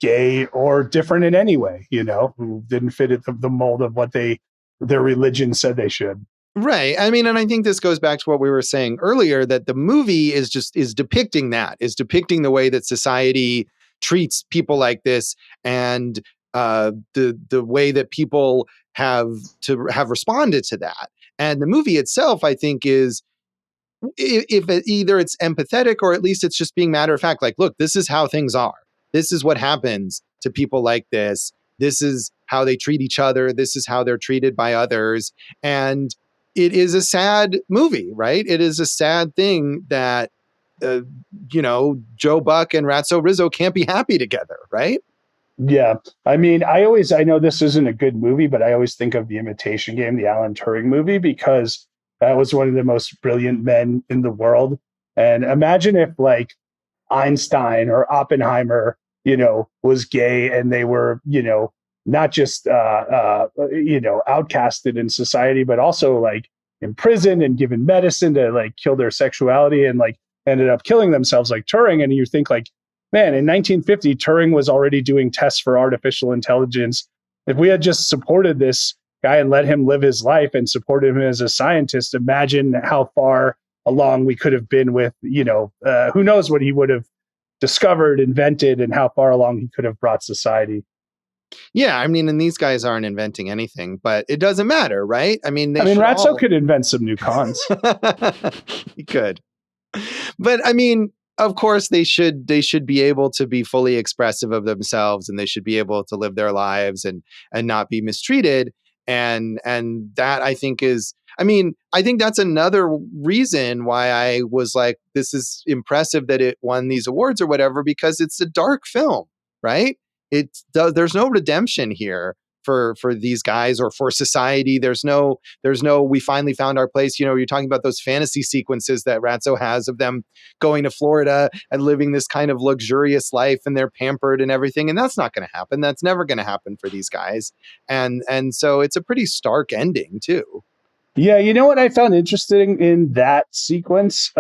gay or different in any way, who didn't fit the mold of what their religion said they should. Right. I mean, and I think this goes back to what we were saying earlier, that the movie is depicting the way that society treats people like this, and the way that people have responded to that. And the movie itself, I think, is, if either it's empathetic or at least it's just being matter of fact, like, look, this is how things are. This is what happens to people like this. This is how they treat each other. This is how they're treated by others. And it is a sad movie, right? It is a sad thing that, Joe Buck and Ratso Rizzo can't be happy together, right? Yeah. I mean, I know this isn't a good movie, but I always think of The Imitation Game, the Alan Turing movie, because that was one of the most brilliant men in the world. And imagine if, like, Einstein or Oppenheimer, was gay, and they were, not just, outcasted in society, but also, like, imprisoned and given medicine to, like, kill their sexuality, and, like, ended up killing themselves, like Turing. And you think, like, man, in 1950, Turing was already doing tests for artificial intelligence. If we had just supported this guy and let him live his life and supported him as a scientist, imagine how far along we could have been with, who knows what he would have discovered, invented, and how far along he could have brought society. Yeah, I mean, and these guys aren't inventing anything, but it doesn't matter, right? I mean, Ratso could invent some new cons. He could. But I mean, of course, they should be able to be fully expressive of themselves, and they should be able to live their lives and not be mistreated. And that, I think, I think that's another reason why I was like, this is impressive that it won these awards or whatever, because it's a dark film, right? There's no redemption here for these guys or for society. There's no we finally found our place. You're talking about those fantasy sequences that Ratso has of them going to Florida and living this kind of luxurious life, and they're pampered and everything, and that's not going to happen. That's never going to happen for these guys. And so it's a pretty stark ending too. Yeah, you know what I found interesting in that sequence?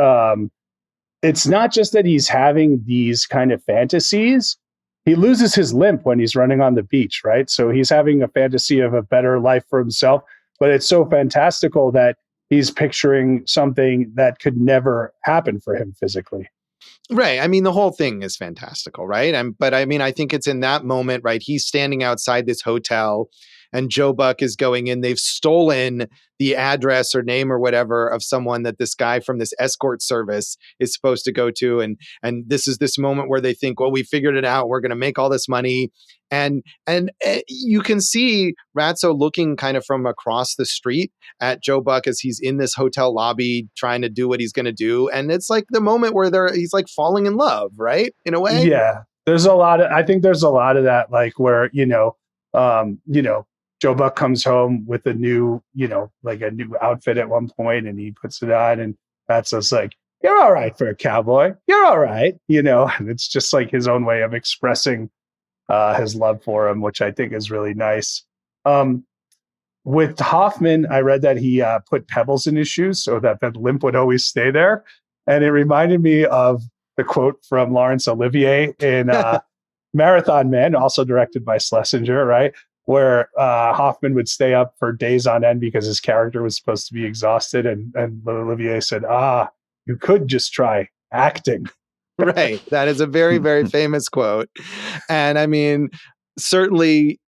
It's not just that he's having these kind of fantasies. He loses his limp when he's running on the beach, right? So he's having a fantasy of a better life for himself, but it's so fantastical that he's picturing something that could never happen for him physically. Right. I mean, the whole thing is fantastical, right? But I mean, I think it's in that moment, right? He's standing outside this hotel, and Joe Buck is going in. They've stolen the address or name or whatever of someone that this guy from this escort service is supposed to go to. And this is this moment where they think, well, we figured it out. We're going to make all this money. And you can see Ratso looking kind of from across the street at Joe Buck as he's in this hotel lobby trying to do what he's going to do. And it's like the moment where he's like falling in love, right? In a way. Yeah. I think there's a lot of that, like where, Joe Buck comes home with a new, like a new outfit at one point, and he puts it on, and that's just like, you're all right for a cowboy. You're all right. And it's just like his own way of expressing his love for him, which I think is really nice. With Hoffman, I read that he put pebbles in his shoes so that limp would always stay there. And it reminded me of the quote from Laurence Olivier in Marathon Men, also directed by Schlesinger, right? Where Hoffman would stay up for days on end because his character was supposed to be exhausted. And Olivier said, you could just try acting. Right. That is a very, very famous quote. And I mean, certainly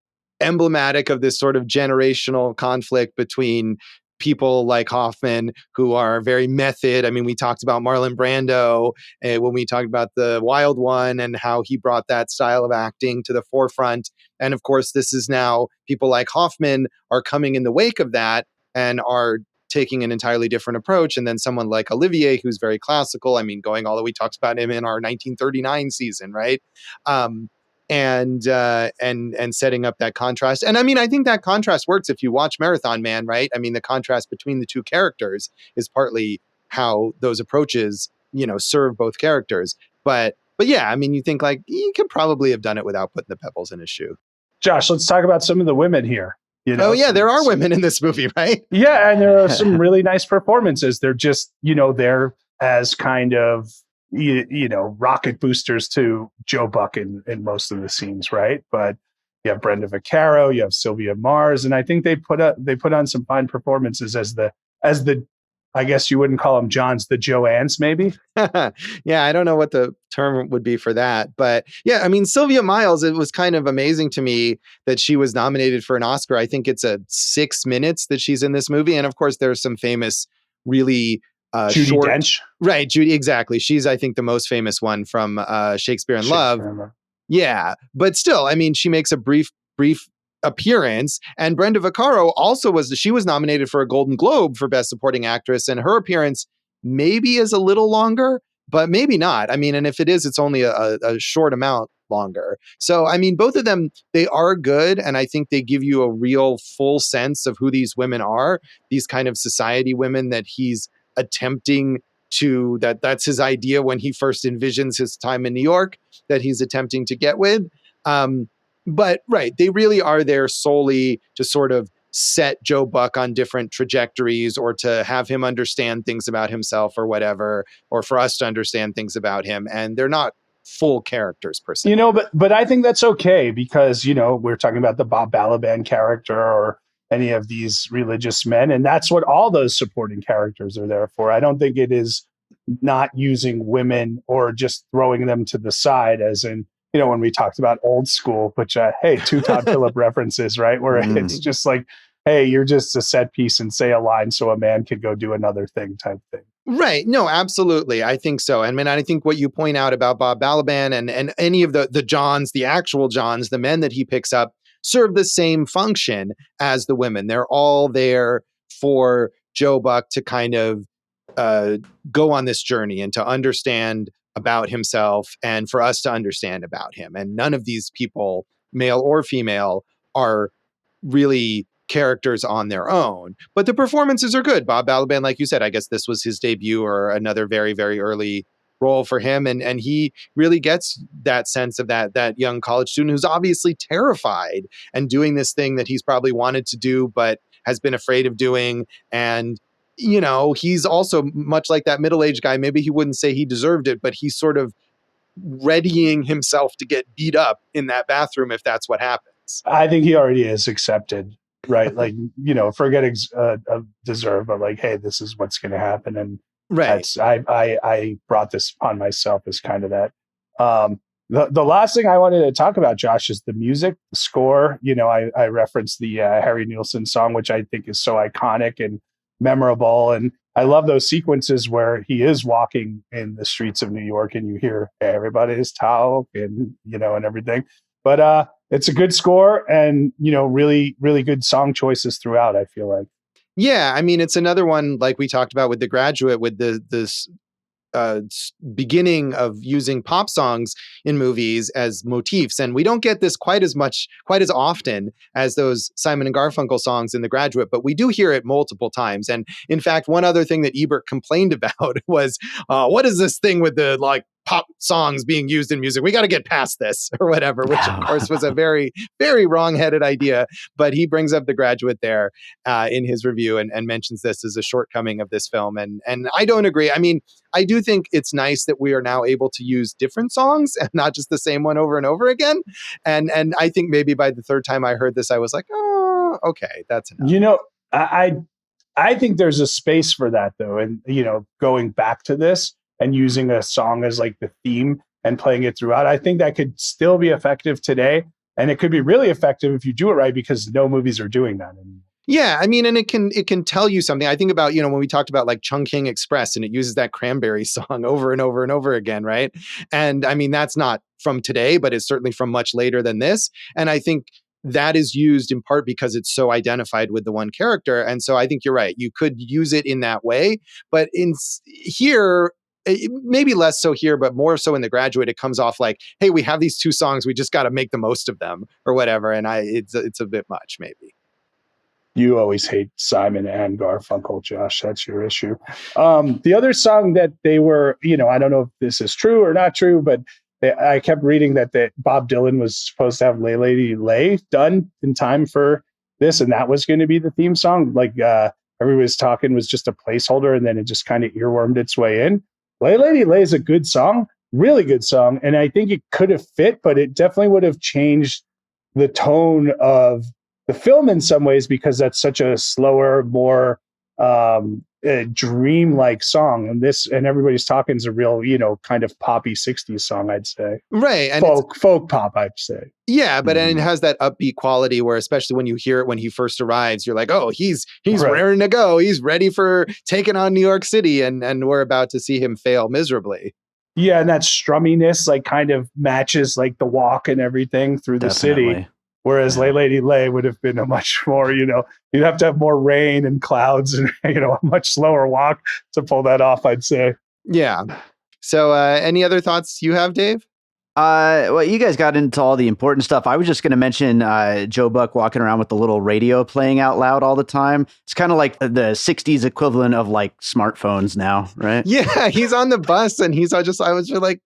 emblematic of this sort of generational conflict between people like Hoffman who are very method. I mean, we talked about Marlon Brando when we talked about The Wild One and how he brought that style of acting to the forefront. And of course, this is now people like Hoffman are coming in the wake of that and are taking an entirely different approach. And then someone like Olivier, who's very classical. I mean, going all the way, we talked about him in our 1939 season, right? And setting up that contrast. And I mean, I think that contrast works if you watch Marathon Man, right? I mean, the contrast between the two characters is partly how those approaches, serve both characters. But yeah, I mean, you think like you could probably have done it without putting the pebbles in his shoe. Josh, let's talk about some of the women here. Oh yeah, there are women in this movie, right? Yeah, and there are some really nice performances. They're just, they're as kind of rocket boosters to Joe Buck in most of the scenes, right? But you have Brenda Vaccaro, you have Sylvia Mars, and I think they put on some fine performances as the I guess you wouldn't call them Johns, the Joannes, maybe. Yeah, I don't know what the term would be for that, but yeah, I mean, Sylvia Miles, it was kind of amazing to me that she was nominated for an Oscar. I think it's 6 minutes that she's in this movie, and of course, there's some famous, really Judi Dench, right? Judy, exactly. She's, I think, the most famous one from Shakespeare in Love. Yeah, but still, I mean, she makes a brief appearance. And Brenda Vaccaro also was nominated for a Golden Globe for Best Supporting Actress, and her appearance maybe is a little longer, but maybe not. I mean, and if it is, it's only a short amount longer. So, I mean, both of them, they are good, and I think they give you a real full sense of who these women are, these kind of society women that he's attempting to, that's his idea when he first envisions his time in New York, that he's attempting to get with. But right, they really are there solely to sort of set Joe Buck on different trajectories, or to have him understand things about himself or whatever, or for us to understand things about him. And they're not full characters per se. But I think that's okay because, we're talking about the Bob Balaban character or any of these religious men. And that's what all those supporting characters are there for. I don't think it is not using women or just throwing them to the side, as in, when we talked about Old School, which, hey, 2 Todd Phillip references, right? Where it's just like, hey, you're just a set piece and say a line so a man could go do another thing type thing. Right. No, absolutely. I think so. I mean, I think what you point out about Bob Balaban and any of the Johns, the actual Johns, the men that he picks up, serve the same function as the women. They're all there for Joe Buck to kind of go on this journey and to understand about himself, and for us to understand about him. And none of these people, male or female, are really characters on their own, but the performances are good. Bob Balaban, like you said, I guess this was his debut or another very, very early role for him. And he really gets that sense of that young college student who's obviously terrified and doing this thing that he's probably wanted to do, but has been afraid of doing. And he's also much like that middle-aged guy. Maybe he wouldn't say he deserved it, but he's sort of readying himself to get beat up in that bathroom if that's what happens. I think he already is accepted, right? Like, forgetting deserve, but like, hey, this is what's going to happen. And right. I brought this upon myself as kind of that. The last thing I wanted to talk about, Josh, is the music, the score. I referenced the Harry Nilsson song, which I think is so iconic and memorable. And I love those sequences where he is walking in the streets of New York and you hear everybody's talking, and everything. But it's a good score and, really, really good song choices throughout, I feel like. Yeah. I mean, it's another one like we talked about with The Graduate, with this beginning of using pop songs in movies as motifs. And we don't get this quite as often as those Simon and Garfunkel songs in The Graduate, but we do hear it multiple times. And in fact, one other thing that Ebert complained about was, what is this thing with the pop songs being used in music? We got to get past this or whatever, which of course was a very, very wrong-headed idea. But he brings up The Graduate there in his review and mentions this as a shortcoming of this film. And I don't agree. I mean, I do think it's nice that we are now able to use different songs and not just the same one over and over again. And I think maybe by the third time I heard this, I was like, oh, okay, that's enough. I think there's a space for that though. And, going back to this and using a song as like the theme and playing it throughout, I think that could still be effective today. And it could be really effective if you do it right, because no movies are doing that anymore. Yeah, I mean, and it can tell you something. I think about, when we talked about like Chungking Express and it uses that Cranberry song over and over and over again, right? And I mean, that's not from today, but it's certainly from much later than this. And I think that is used in part because it's so identified with the one character. And so I think you're right. You could use it in that way, but here, maybe less so here, but more so in The Graduate, it comes off like, hey, we have these two songs, we just got to make the most of them or whatever. And it's a bit much, maybe. You always hate Simon and Garfunkel, Josh. That's your issue. The other song that they were, I don't know if this is true or not true, but I kept reading that Bob Dylan was supposed to have Lay Lady Lay done in time for this, and that was going to be the theme song. Like everybody's talking was just a placeholder, and then it just kind of earwormed its way in. Lay Lady Lay is a good song, really good song, and I think it could have fit, but it definitely would have changed the tone of the film in some ways, because that's such a slower, more dreamlike song. And Everybody's Talking is a real, kind of poppy 60s song, I'd say. Right. And folk pop, I'd say. Yeah, but and it has that upbeat quality where, especially when you hear it when he first arrives, you're like, oh, he's right. Raring to go. He's ready for taking on New York City, and we're about to see him fail miserably. Yeah, and that strumminess like kind of matches like the walk and everything through the city. Whereas Lay Lady Lay would have been a much more, you'd have to have more rain and clouds and, a much slower walk to pull that off, I'd say. Yeah. So any other thoughts you have, Dave? Well, you guys got into all the important stuff. I was just going to mention Joe Buck walking around with the little radio playing out loud all the time. It's kind of like the 60s equivalent of like smartphones now, right? Yeah, he's on the bus and I was just like,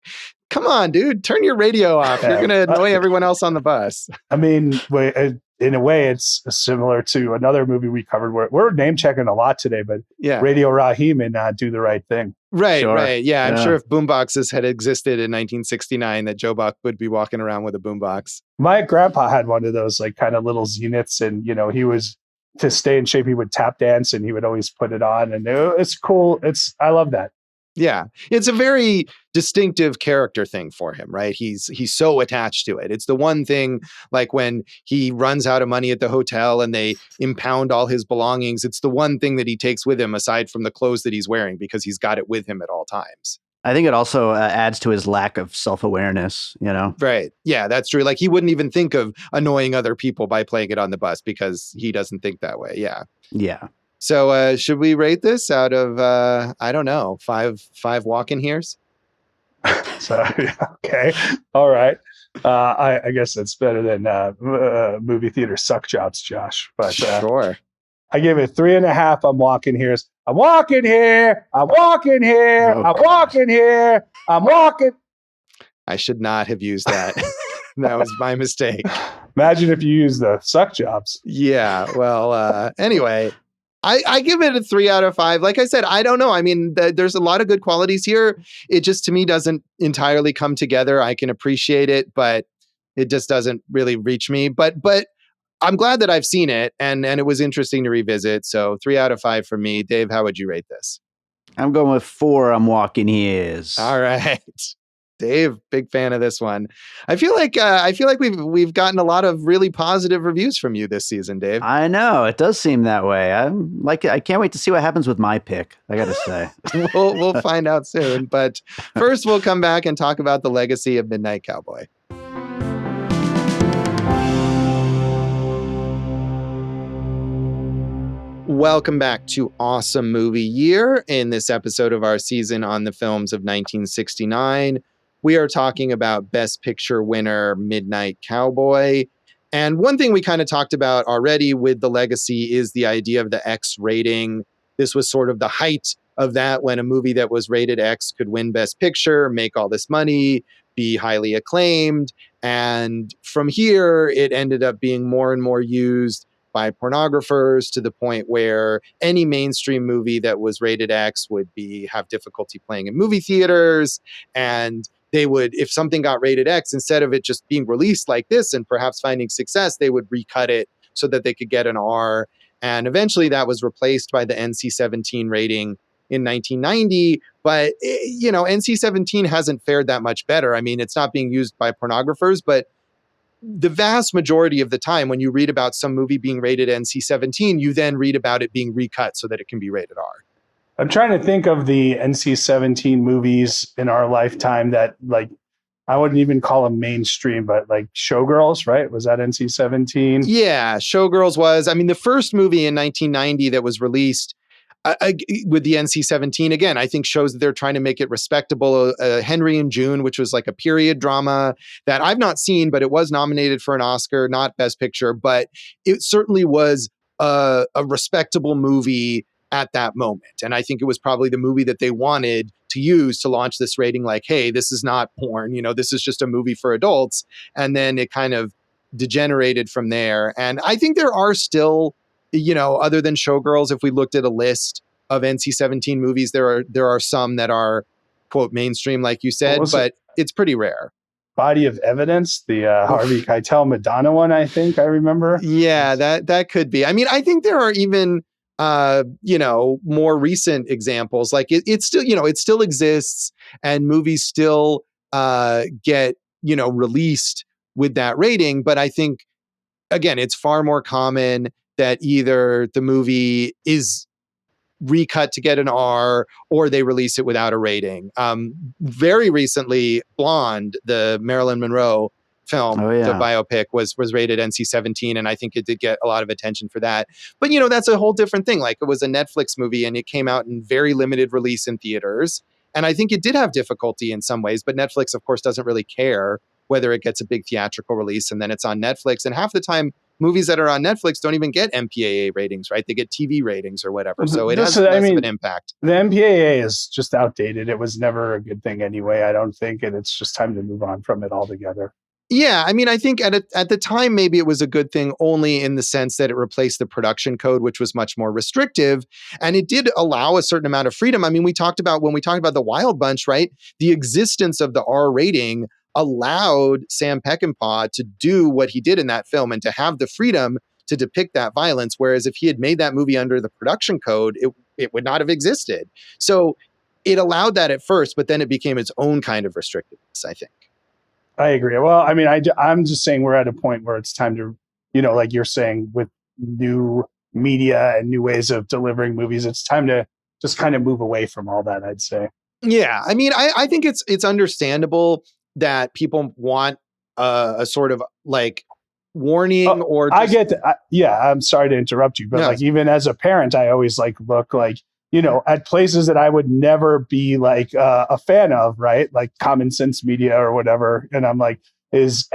come on, dude, turn your radio off. You're going to annoy everyone else on the bus. I mean, in a way, it's similar to another movie we covered where we're name checking a lot today, but Radio Raheem and Do the Right Thing. Right, sure. Right. Yeah, I'm sure if boomboxes had existed in 1969, that Joe Buck would be walking around with a boombox. My grandpa had one of those like kind of little zeniths, and he was, to stay in shape, he would tap dance and he would always put it on, and it's cool. I love that. Yeah, it's a very distinctive character thing for him, right? He's so attached to it. It's the one thing, like when he runs out of money at the hotel and they impound all his belongings, it's the one thing that he takes with him aside from the clothes that he's wearing, because he's got it with him at all times. I think it also adds to his lack of self-awareness, Right. Yeah, that's true. Like he wouldn't even think of annoying other people by playing it on the bus because he doesn't think that way. Yeah. Yeah. So should we rate this out of, I don't know, five walk-in heres? So, okay. All right. I guess that's better than movie theater suck jobs, Josh. But sure. I give it 3.5. I'm walking here. I'm walking here. I'm walking here. I'm walking here. I'm walking. I should not have used that. That was my mistake. Imagine if you used the suck jobs. Yeah. Well, anyway. I give it a 3 out of 5. Like I said, I don't know. I mean, there's a lot of good qualities here. It just, to me, doesn't entirely come together. I can appreciate it, but it just doesn't really reach me. But I'm glad that I've seen it, and it was interesting to revisit. So 3 out of 5 for me. Dave, how would you rate this? I'm going with 4. I'm walking his. All right. Dave, big fan of this one. I feel like we've gotten a lot of really positive reviews from you this season, Dave. I know, it does seem that way. I can't wait to see what happens with my pick, I gotta say. We'll find out soon. But first, we'll come back and talk about the legacy of Midnight Cowboy. Welcome back to Awesome Movie Year. In this episode of our season on the films of 1969, we are talking about Best Picture winner Midnight Cowboy. And one thing we kind of talked about already with the legacy is the idea of the X rating. This was sort of the height of that, when a movie that was rated X could win Best Picture, make all this money, be highly acclaimed. And from here, it ended up being more and more used by pornographers to the point where any mainstream movie that was rated X would have difficulty playing in movie theaters. And they would, if something got rated X, instead of it just being released like this and perhaps finding success, they would recut it so that they could get an R. And eventually that was replaced by the NC-17 rating in 1990. But, NC-17 hasn't fared that much better. I mean, it's not being used by pornographers, but the vast majority of the time when you read about some movie being rated NC-17, you then read about it being recut so that it can be rated R. I'm trying to think of the NC-17 movies in our lifetime that, like, I wouldn't even call them mainstream, but like Showgirls, right? Was that NC-17? Yeah, Showgirls was. I mean, the first movie in 1990 that was released with the NC-17, again, I think shows that they're trying to make it respectable. Henry and June, which was like a period drama that I've not seen, but it was nominated for an Oscar, not Best Picture, but it certainly was a respectable movie at that moment. And I think it was probably the movie that they wanted to use to launch this rating, like, hey, this is not porn, this is just a movie for adults. And then it kind of degenerated from there. And I think there are still, other than Showgirls, if we looked at a list of NC-17 movies, there are some that are, quote, mainstream, like you said, but it's pretty rare. Body of Evidence, the Harvey Keitel Madonna one, I think I remember. Yeah, that could be. I mean, I think there are even more recent examples. Like it still, it still exists, and movies still get released with that rating. But I think, again, it's far more common that either the movie is recut to get an R or they release it without a rating. Very recently, Blonde, the Marilyn Monroe film, the biopic, was rated NC-17, and I think it did get a lot of attention for that. But that's a whole different thing. Like, it was a Netflix movie and it came out in very limited release in theaters, and I think it did have difficulty in some ways, but Netflix, of course, doesn't really care whether it gets a big theatrical release, and then it's on Netflix. And half the time, movies that are on Netflix don't even get MPAA ratings, right? They get TV ratings or whatever. So it has less of an impact. The MPAA is just outdated. It was never a good thing anyway, I don't think, and it's just time to move on from it altogether. Yeah, I mean, I think at the time, maybe it was a good thing only in the sense that it replaced the production code, which was much more restrictive. And it did allow a certain amount of freedom. I mean, when we talked about The Wild Bunch, right? The existence of the R rating allowed Sam Peckinpah to do what he did in that film and to have the freedom to depict that violence. Whereas if he had made that movie under the production code, it would not have existed. So it allowed that at first, but then it became its own kind of restrictiveness, I think. I agree. Well, I mean, I'm just saying we're at a point where it's time to, like you're saying, with new media and new ways of delivering movies, it's time to just kind of move away from all that, I'd say. Yeah. I mean, I think it's understandable that people want a sort of like warning or I get that. I'm sorry to interrupt you, but like, even as a parent, I always look at places that I would never be like a fan of, right? Like Common Sense Media or whatever. And I'm like, is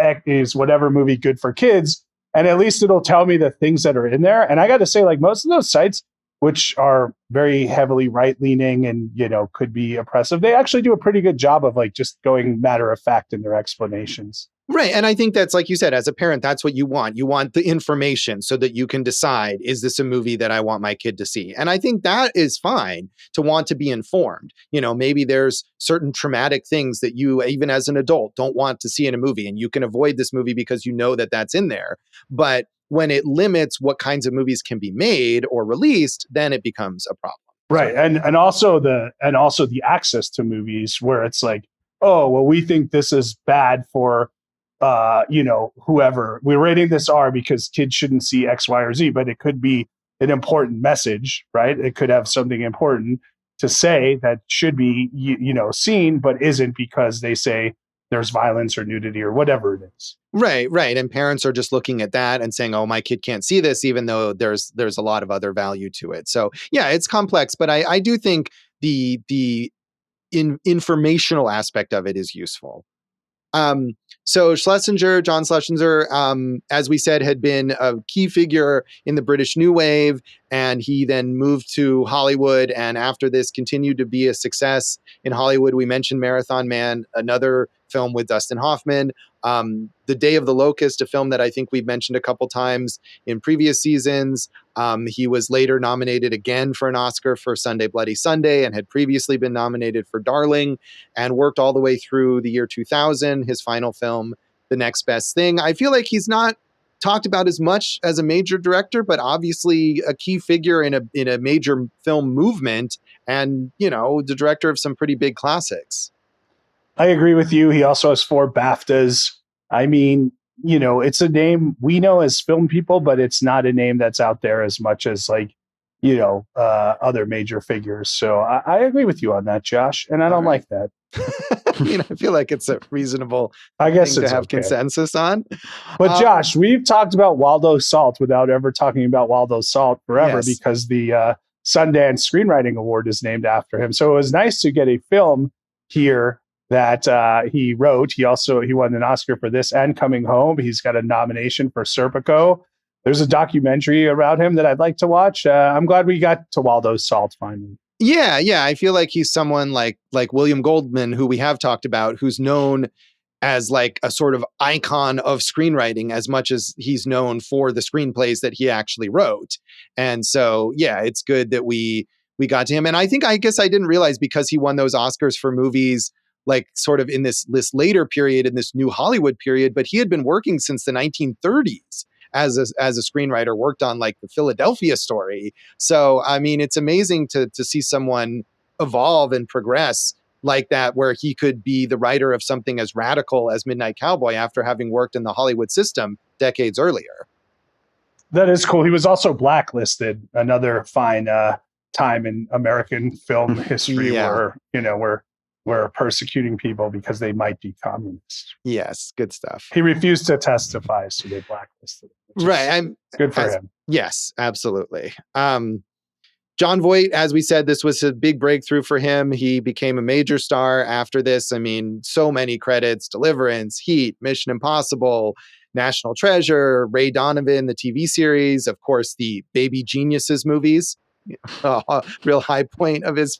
whatever movie good for kids? And at least it'll tell me the things that are in there. And I got to say, like, most of those sites, which are very heavily right leaning and, could be oppressive, they actually do a pretty good job of like just going matter of fact in their explanations. Right. And I think that's, like you said, as a parent, that's what you want. You want the information so that you can decide, is this a movie that I want my kid to see? And I think that is fine to want to be informed. Maybe there's certain traumatic things that you, even as an adult, don't want to see in a movie, and you can avoid this movie because you know that that's in there. But when it limits what kinds of movies can be made or released, then it becomes a problem. Right. So, and also the access to movies where it's like, oh, well, we think this is bad for whoever. We're rating this R because kids shouldn't see X, Y, or Z, but it could be an important message, right? It could have something important to say that should be, seen, but isn't because they say there's violence or nudity or whatever it is. Right. And parents are just looking at that and saying, oh, my kid can't see this, even though there's a lot of other value to it. So yeah, it's complex, but I do think the informational aspect of it is useful. So John Schlesinger, as we said, had been a key figure in the British New Wave, and he then moved to Hollywood, and after this continued to be a success in Hollywood. We mentioned Marathon Man, another film with Dustin Hoffman. The Day of the Locust, a film that I think we've mentioned a couple times in previous seasons. He was later nominated again for an Oscar for Sunday Bloody Sunday, and had previously been nominated for Darling, and worked all the way through the year 2000, his final film, The Next Best Thing. I feel like he's not talked about as much as a major director, but obviously a key figure in a major film movement, and, the director of some pretty big classics. I agree with you. He also has 4 BAFTAs. I mean, it's a name we know as film people, but it's not a name that's out there as much as like, other major figures. So I agree with you on that, Josh. And I don't like that. I feel like it's a reasonable I guess thing it's to have okay. consensus on. But Josh, we've talked about Waldo Salt without ever talking about Waldo Salt forever, Yes. because the Sundance Screenwriting Award is named after him. So it was nice to get a film here that he wrote. He won an Oscar for this and Coming Home. He's got a nomination for Serpico. There's a documentary about him that I'd like to watch. I'm glad we got to Waldo Salt finally. Yeah. I feel like he's someone like William Goldman, who we have talked about, who's known as like a sort of icon of screenwriting as much as he's known for the screenplays that he actually wrote. And so, yeah, it's good that we got to him. And I guess I didn't realize, because he won those Oscars for movies like sort of in this later period, in this new Hollywood period, but he had been working since the 1930s. As a screenwriter, worked on like the Philadelphia Story. So, I mean, it's amazing to see someone evolve and progress like that, where he could be the writer of something as radical as Midnight Cowboy after having worked in the Hollywood system decades earlier. That is cool. He was also blacklisted, another fine time in American film history where, we're persecuting people because they might be communists. Yes, good stuff. He refused to testify, so they blacklisted him. Right. Good for him. Yes, absolutely. Jon Voight, as we said, this was a big breakthrough for him. He became a major star after this. I mean, so many credits: Deliverance, Heat, Mission Impossible, National Treasure, Ray Donovan, the TV series, of course, the Baby Geniuses movies. A real high point of his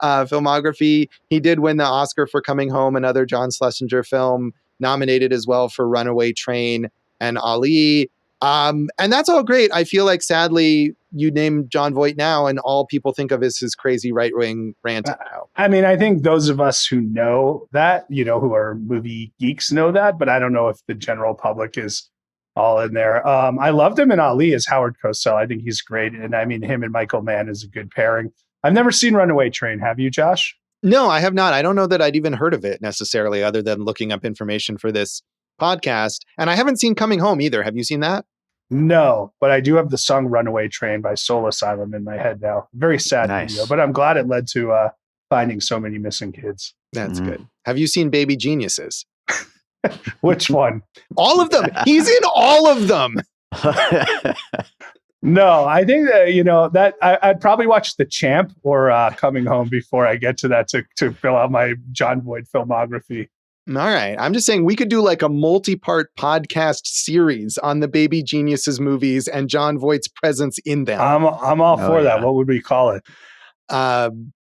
filmography. He did win the Oscar for Coming Home, another John Schlesinger film, nominated as well for Runaway Train and Ali. And that's all great. I feel like, sadly, you name Jon Voight now and all people think of is his crazy right-wing rant. I mean, I think those of us who know that, who are movie geeks know that, but I don't know if the general public is all in there. I loved him in Ali as Howard Cosell. I think he's great. And I mean, him and Michael Mann is a good pairing. I've never seen Runaway Train. Have you, Josh? No, I have not. I don't know that I'd even heard of it necessarily, other than looking up information for this podcast. And I haven't seen Coming Home either. Have you seen that? No, but I do have the song Runaway Train by Soul Asylum in my head now. Very sad video, but I'm glad it led to finding so many missing kids. That's good. Have you seen Baby Geniuses? Which one? All of them. He's in all of them. No, I think that, that I'd probably watch The Champ or Coming Home before I get to that to fill out my Jon Voight filmography. All right. I'm just saying we could do like a multi-part podcast series on the Baby Geniuses movies and Jon Voight's presence in them. I'm all for that. What would we call it?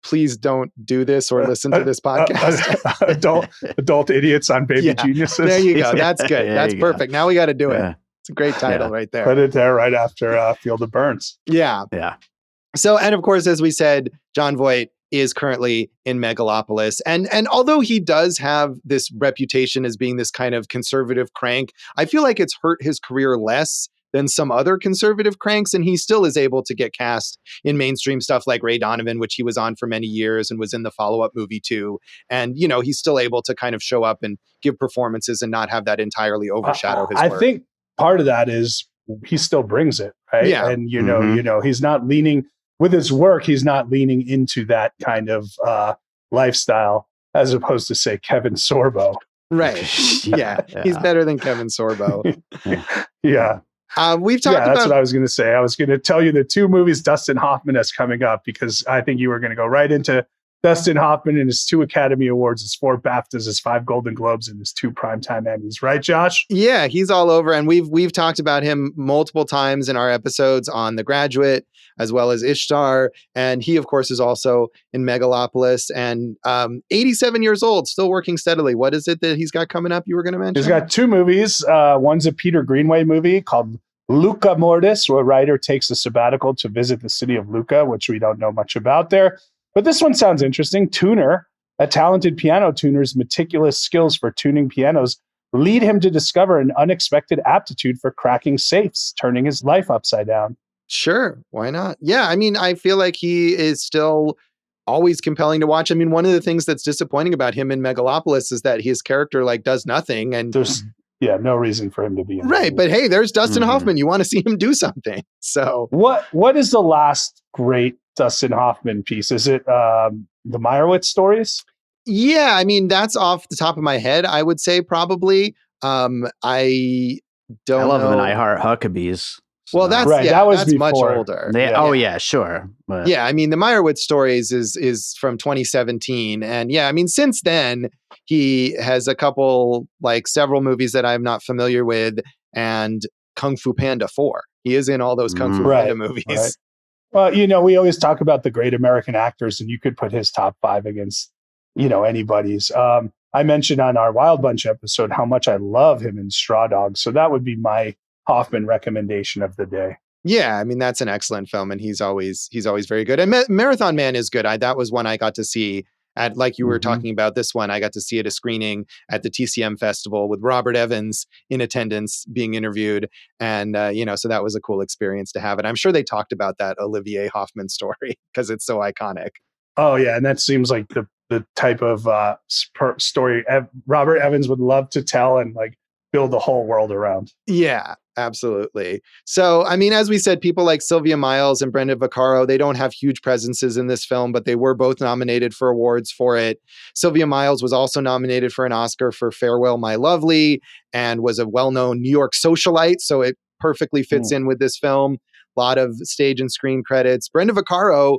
Please don't do this or listen to this podcast. Adult idiots on Baby Geniuses. There you go. That's good. That's perfect. Now we got to do it. It's a great title right there. Put it there right after Field of Burns. Yeah. So, and of course, as we said, Jon Voight is currently in Megalopolis. And although he does have this reputation as being this kind of conservative crank, I feel like it's hurt his career less than some other conservative cranks. And he still is able to get cast in mainstream stuff like Ray Donovan, which he was on for many years and was in the follow-up movie too. And, he's still able to kind of show up and give performances and not have that entirely overshadow his work. I think part of that is he still brings it, right? Yeah. And, he's not leaning with his work. He's not leaning into that kind of lifestyle as opposed to, say, Kevin Sorbo. Right. Yeah. He's better than Kevin Sorbo. Yeah. We've talked about... that's what I was going to say. I was going to tell you the two movies Dustin Hoffman has coming up, because I think you were going to go right into Dustin Hoffman and his 2 Academy Awards, his 4 BAFTAs, his 5 Golden Globes, and his 2 Primetime Emmys. Right, Josh? Yeah, he's all over. And we've talked about him multiple times in our episodes on The Graduate, as well as Ishtar. And he, of course, is also in Megalopolis and 87 years old, still working steadily. What is it that he's got coming up you were going to mention? He's got 2 movies. One's a Peter Greenway movie called Lucca Mortis, where a writer takes a sabbatical to visit the city of Lucca, which we don't know much about there. But this one sounds interesting. Tuner, a talented piano tuner's meticulous skills for tuning pianos lead him to discover an unexpected aptitude for cracking safes, turning his life upside down. Sure. Why not? Yeah. I mean, I feel like he is still always compelling to watch. I mean, one of the things that's disappointing about him in Megalopolis is that his character does nothing. And yeah, no reason for him to be in Right. the But hey, there's Dustin Mhm. Hoffman. You want to see him do something. So What is the last great Dustin Hoffman piece? Is it the Meyerowitz stories? yeah, I mean, that's off the top of my head, I would say probably. I don't I love them in know. I Heart Huckabees. Well, so- Right, that was that's much before. older. Oh yeah, sure. But Yeah, I mean, the Meyerowitz stories is from 2017, and yeah, I mean, since then he has a couple, like several movies that I'm not familiar with, and Kung Fu Panda 4. He is in all those Kung Fu Mm. Panda Right, movies. right. Well, we always talk about the great American actors, and you could put his top 5 against, anybody's. I mentioned on our Wild Bunch episode how much I love him in Straw Dogs, so that would be my Hoffman recommendation of the day. Yeah, I mean, that's an excellent film, and he's always very good. And Marathon Man is good. That was one I got to see at, like you were talking about this one. I got to see at a screening at the TCM Festival with Robert Evans in attendance being interviewed, and so that was a cool experience to have. And I'm sure they talked about that Olivier Hoffman story because it's so iconic. Oh yeah, and that seems like the type of story Robert Evans would love to tell and like build the whole world around. Yeah, absolutely. So, I mean, as we said, people like Sylvia Miles and Brenda Vaccaro, they don't have huge presences in this film, but they were both nominated for awards for it. Sylvia Miles was also nominated for an Oscar for Farewell, My Lovely, and was a well-known New York socialite, so it perfectly fits in with this film. A lot of stage and screen credits. Brenda Vaccaro,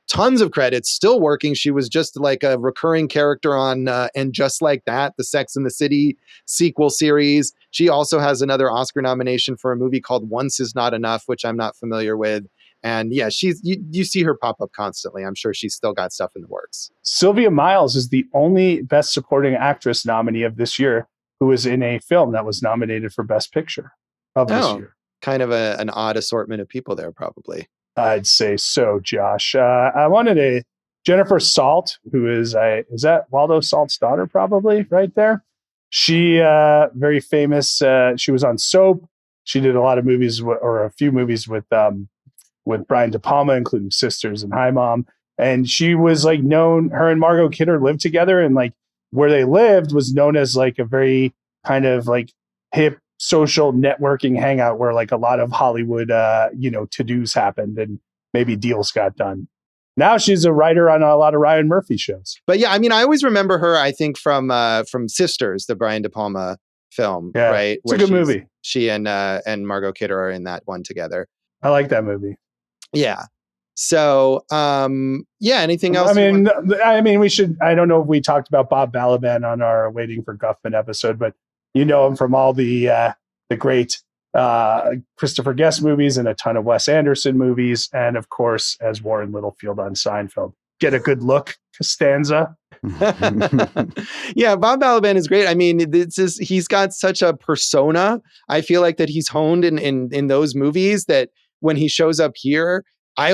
tons of credits, still working. She was just like a recurring character on And Just Like That, the Sex and the City sequel series. She also has another Oscar nomination for a movie called Once Is Not Enough, which I'm not familiar with. And yeah, you see her pop up constantly. I'm sure she's still got stuff in the works. Sylvia Miles is the only Best Supporting Actress nominee of this year who was in a film that was nominated for Best Picture of this year. Kind of an odd assortment of people there, probably. I'd say so, Josh. I wanted Jennifer Salt, who is that Waldo Salt's daughter, probably right there. She very famous. She was on Soap. She did a lot of movies or a few movies with Brian De Palma, including Sisters and Hi Mom. And she was like known. Her and Margot Kidder lived together, and like where they lived was known as like a very kind of like hip social networking hangout where like a lot of Hollywood, to-dos happened and maybe deals got done. Now she's a writer on a lot of Ryan Murphy shows. But yeah, I mean, I always remember her, I think from Sisters, the Brian De Palma film, right? It's a good movie. She and Margot Kidder are in that one together. I like that movie. Yeah. So, anything else? I mean, we should, I don't know if we talked about Bob Balaban on our Waiting for Guffman episode, but you know him from all the great Christopher Guest movies and a ton of Wes Anderson movies. And of course, as Warren Littlefield on Seinfeld. Get a good look, Costanza. Yeah, Bob Balaban is great. I mean, he's got such a persona. I feel like that he's honed in those movies that when he shows up here, I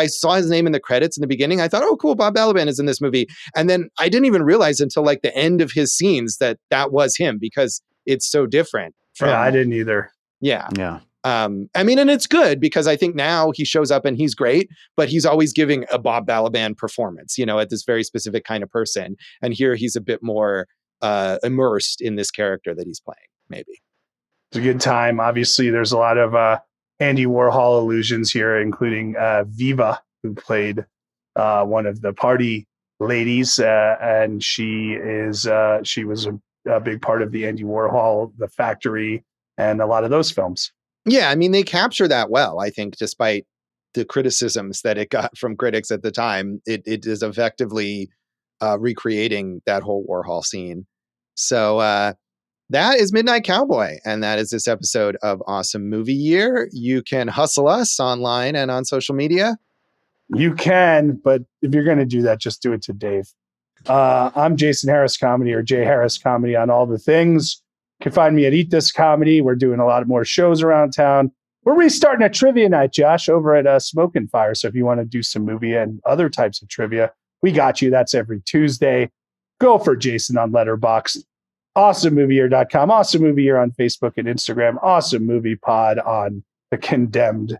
saw his name in the credits in the beginning. I thought, oh, cool, Bob Balaban is in this movie. And then I didn't even realize until like the end of his scenes that was him because it's so different. I didn't either. Yeah. Yeah. I mean, and it's good because I think now he shows up and he's great, but he's always giving a Bob Balaban performance, at this very specific kind of person. And here he's a bit more immersed in this character that he's playing, maybe. It's a good time. Obviously, there's a lot of Andy Warhol allusions here, including Viva, who played one of the party ladies, and she was a big part of the Andy Warhol, The Factory, and a lot of those films. Yeah, I mean, they capture that well, I think, despite the criticisms that it got from critics at the time. It is effectively recreating that whole Warhol scene. So that is Midnight Cowboy, and that is this episode of Awesome Movie Year. You can hustle us online and on social media. You can, but if you're going to do that, just do it to Dave. I'm Jason Harris Comedy, or Jay Harris Comedy, on all the things. You can find me at Eat This Comedy. We're doing a lot more shows around town. We're restarting a trivia night, Josh, over at Smoke and Fire. So if you want to do some movie and other types of trivia, we got you. That's every Tuesday. Go for Jason on Letterboxd. AwesomeMovieYear.com. Awesome Movie Year on Facebook and Instagram. Awesome Movie Pod on the Condemned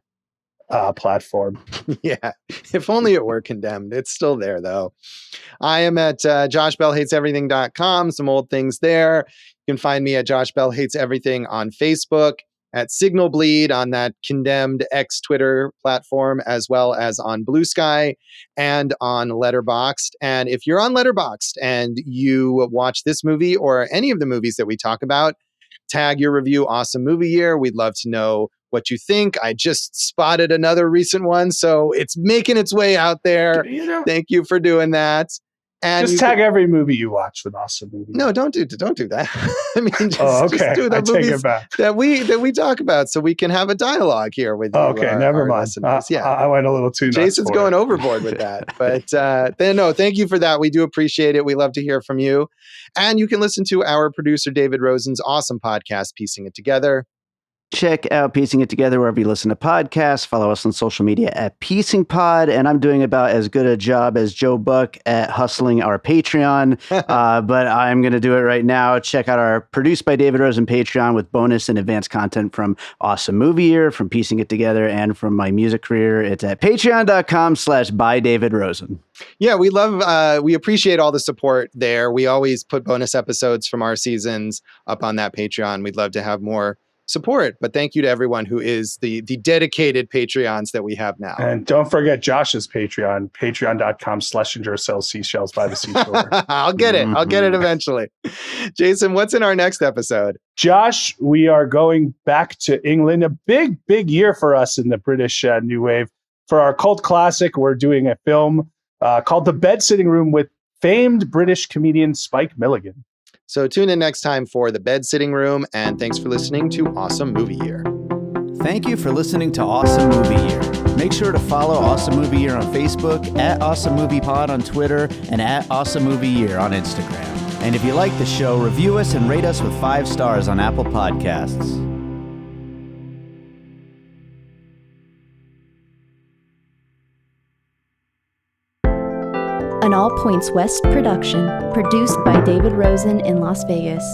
platform. Yeah, if only it were Condemned. It's still there, though. I am at JoshBellHatesEverything.com. Some old things there. You You can find me at Josh Bell Hates Everything on Facebook, at Signal Bleed on that condemned ex-Twitter platform, as well as on Blue Sky and on Letterboxd. And if you're on Letterboxd and you watch this movie or any of the movies that we talk about, tag your review Awesome Movie Year. We'd love to know what you think. I just spotted another recent one, so it's making its way out there. Thank you for doing that. And just tag every movie you watch with Awesome Movie. No, don't do that. I mean, just do the I take movies it back. that we talk about, so we can have a dialogue here with you. Okay, never mind. I went a little too nuts. Jason's going overboard with that, but no, thank you for that. We do appreciate it. We love to hear from you, and you can listen to our producer David Rosen's awesome podcast, Piecing It Together. Check out Piecing It Together wherever you listen to podcasts. Follow us on social media at Piecing Pod. And I'm doing about as good a job as Joe Buck at hustling our Patreon. But I'm going to do it right now. Check out our Produced by David Rosen Patreon with bonus and advanced content from Awesome Movie Year, from Piecing It Together, and from my music career. It's at patreon.com/bydavidrosen. Yeah, we appreciate all the support there. We always put bonus episodes from our seasons up on that Patreon. We'd love to have more support, but thank you to everyone who is the dedicated Patreons that we have now. And don't forget Josh's Patreon, patreon.com/Schlesinger sells seashells by the seashore. I'll get it eventually. Jason, what's in our next episode? Josh, we are going back to England. A big year for us in the British New Wave. For our cult classic, we're doing a film called The Bed Sitting Room with famed British comedian Spike Milligan. So tune in next time for The Bed Sitting Room, and thanks for listening to Awesome Movie Year. Thank you for listening to Awesome Movie Year. Make sure to follow Awesome Movie Year on Facebook, at Awesome Movie Pod on Twitter, and at Awesome Movie Year on Instagram. And if you like the show, review us and rate us with 5 stars on Apple Podcasts. An All Points West production, produced by David Rosen in Las Vegas.